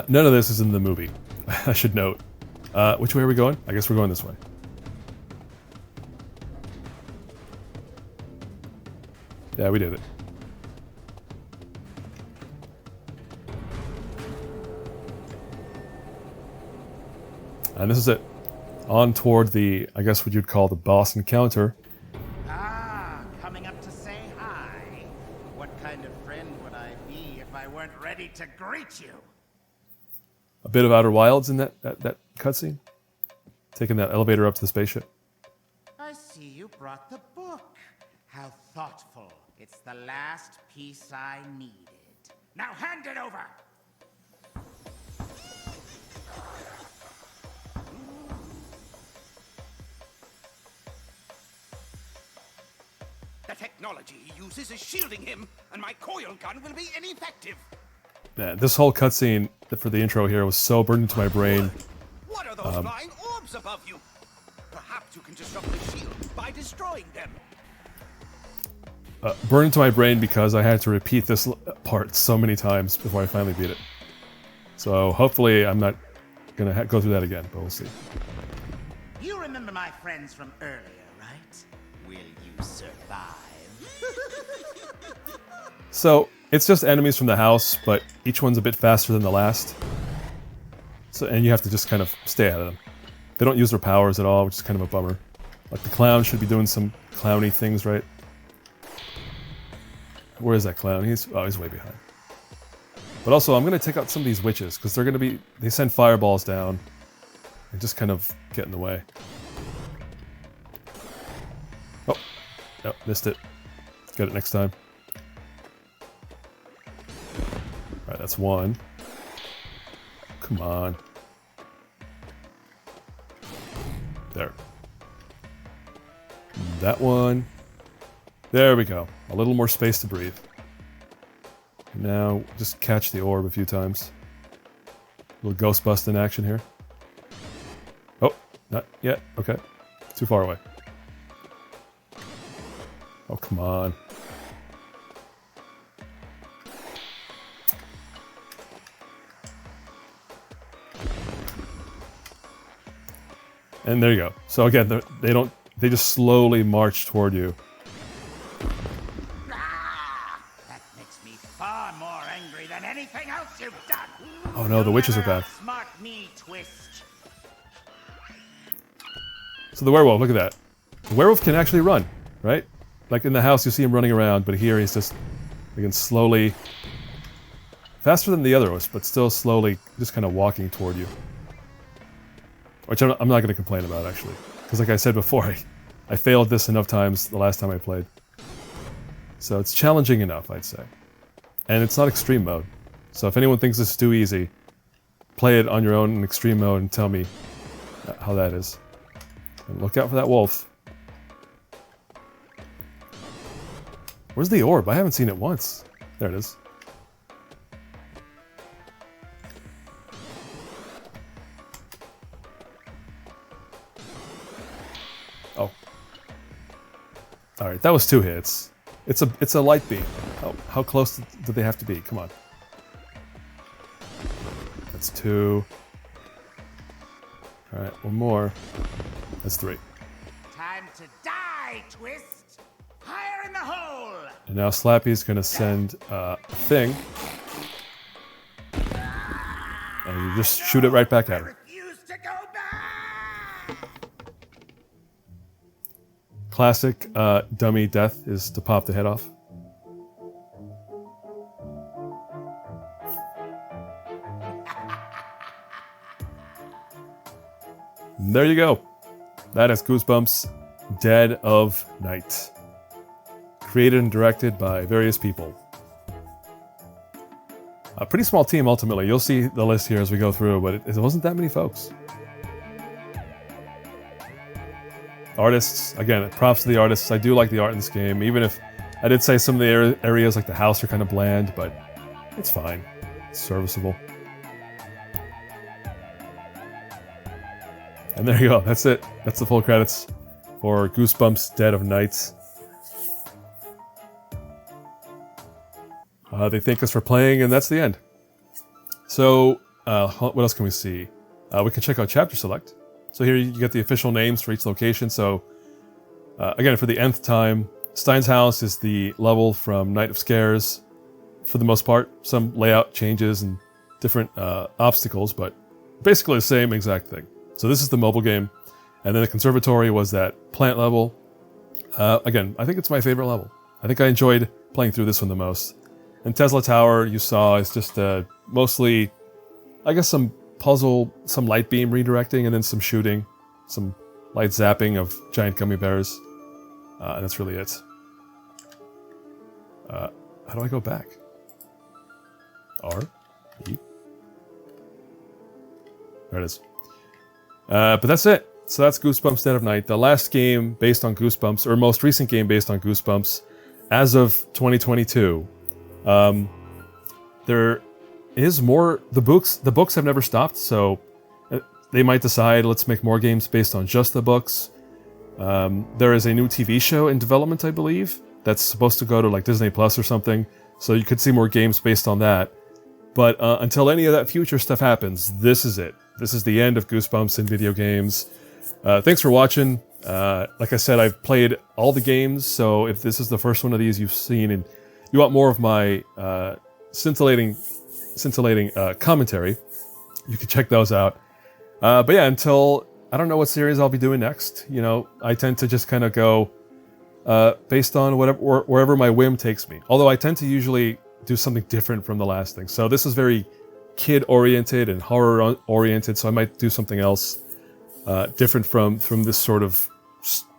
None of this is in the movie, I should note. Which way are we going? I guess we're going this way. Yeah, we did it. And this is it. On toward the, I guess what you'd call the boss encounter. Ah, coming up to say hi. What kind of friend would I be if I weren't ready to greet you? A bit of Outer Wilds in that cutscene. Taking that elevator up to the spaceship. I see you brought the book. How thoughtful. It's the last piece I needed. Now hand it over! The technology he uses is shielding him, and my coil gun will be ineffective. Man, this whole cutscene for the intro here was so burned into my brain. What are those flying orbs above you? Perhaps you can disrupt the shield by destroying them. Burned into my brain because I had to repeat this part so many times before I finally beat it. So hopefully I'm not going to go through that again, but we'll see. You remember my friends from earlier, right? Will you survive? So it's just enemies from the house, but each one's a bit faster than the last. So, and you have to just kind of stay ahead of them. They don't use their powers at all, which is kind of a bummer. Like the clown should be doing some clowny things, right? Where is that clown? He's way behind. But also, I'm going to take out some of these witches, because they're going to be... They send fireballs down and just kind of get in the way. Oh. No, missed it. Get it next time. Alright, that's one. Come on. There. That one. There we go. A little more space to breathe. Now, just catch the orb a few times. A little ghost bust in action here. Oh, not yet. Okay. Too far away. Oh, come on. And there you go. So again, they don't they just slowly march toward you. That makes me far more angry than anything else you've done. Oh no, the witches are Never back. outsmart me, Twist. So the werewolf, look at that. The werewolf can actually run, right? Like in the house, you see him running around, but here he's just, again, slowly, faster than the others, but still slowly, just kind of walking toward you. Which I'm not going to complain about, actually. Because like I said before, I failed this enough times the last time I played. So it's challenging enough, I'd say. And it's not extreme mode. So if anyone thinks this is too easy, play it on your own in extreme mode and tell me how that is. And look out for that wolf. Where's the orb? I haven't seen it once. There it is. Oh. Alright, that was 2 hits. It's a light beam. Oh, how close do they have to be? Come on. That's 2. Alright, one more. That's 3. Time to die, Twist. Higher in the hole. And now Slappy's gonna send a thing. And you just shoot it right back at her. Refuse to go back. Classic dummy death is to pop the head off. And there you go. That is Goosebumps Dead of Night. Created and directed by various people. A pretty small team, ultimately. You'll see the list here as we go through, but it wasn't that many folks. Artists, again, props to the artists. I do like the art in this game, even if I did say some of the areas like the house are kind of bland, but it's fine. It's serviceable. And there you go. That's it. That's the full credits for Goosebumps Dead of Night. They thank us for playing, and that's the end. So, what else can we see? We can check out Chapter Select. So here you get the official names for each location. So, again, for the nth time, Stine's house is the level from Night of Scares, for the most part. Some layout changes and different obstacles, but basically the same exact thing. So this is the mobile game. And then the Conservatory was that plant level. Again, I think it's my favorite level. I think I enjoyed playing through this one the most. And Tesla Tower, you saw, is just mostly, I guess, some puzzle, some light beam redirecting, and then some shooting, some light zapping of giant gummy bears. And that's really it. How do I go back? R? E? There it is. But that's it. So that's Goosebumps Dead of Night, the last game based on Goosebumps, or most recent game based on Goosebumps, as of 2022. There is more. The books have never stopped, so they might decide, let's make more games based on just the books. There is a new TV show in development, I believe, that's supposed to go to like Disney Plus or something, so you could see more games based on that. But until any of that future stuff happens, this is it. This is the end of Goosebumps in video games. Thanks for watching. Like I said, I've played all the games, so if this is the first one of these you've seen and you want more of my scintillating commentary, you can check those out. But yeah, until, I don't know what series I'll be doing next. You know, I tend to just kind of go based on wherever my whim takes me. Although I tend to usually do something different from the last thing. So this is very kid-oriented and horror-oriented, so I might do something else different from this sort of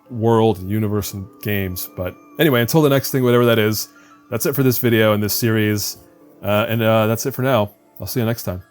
world and universe and games. But anyway, until the next thing, whatever that is, that's it for this video and this series. And that's it for now. I'll see you next time.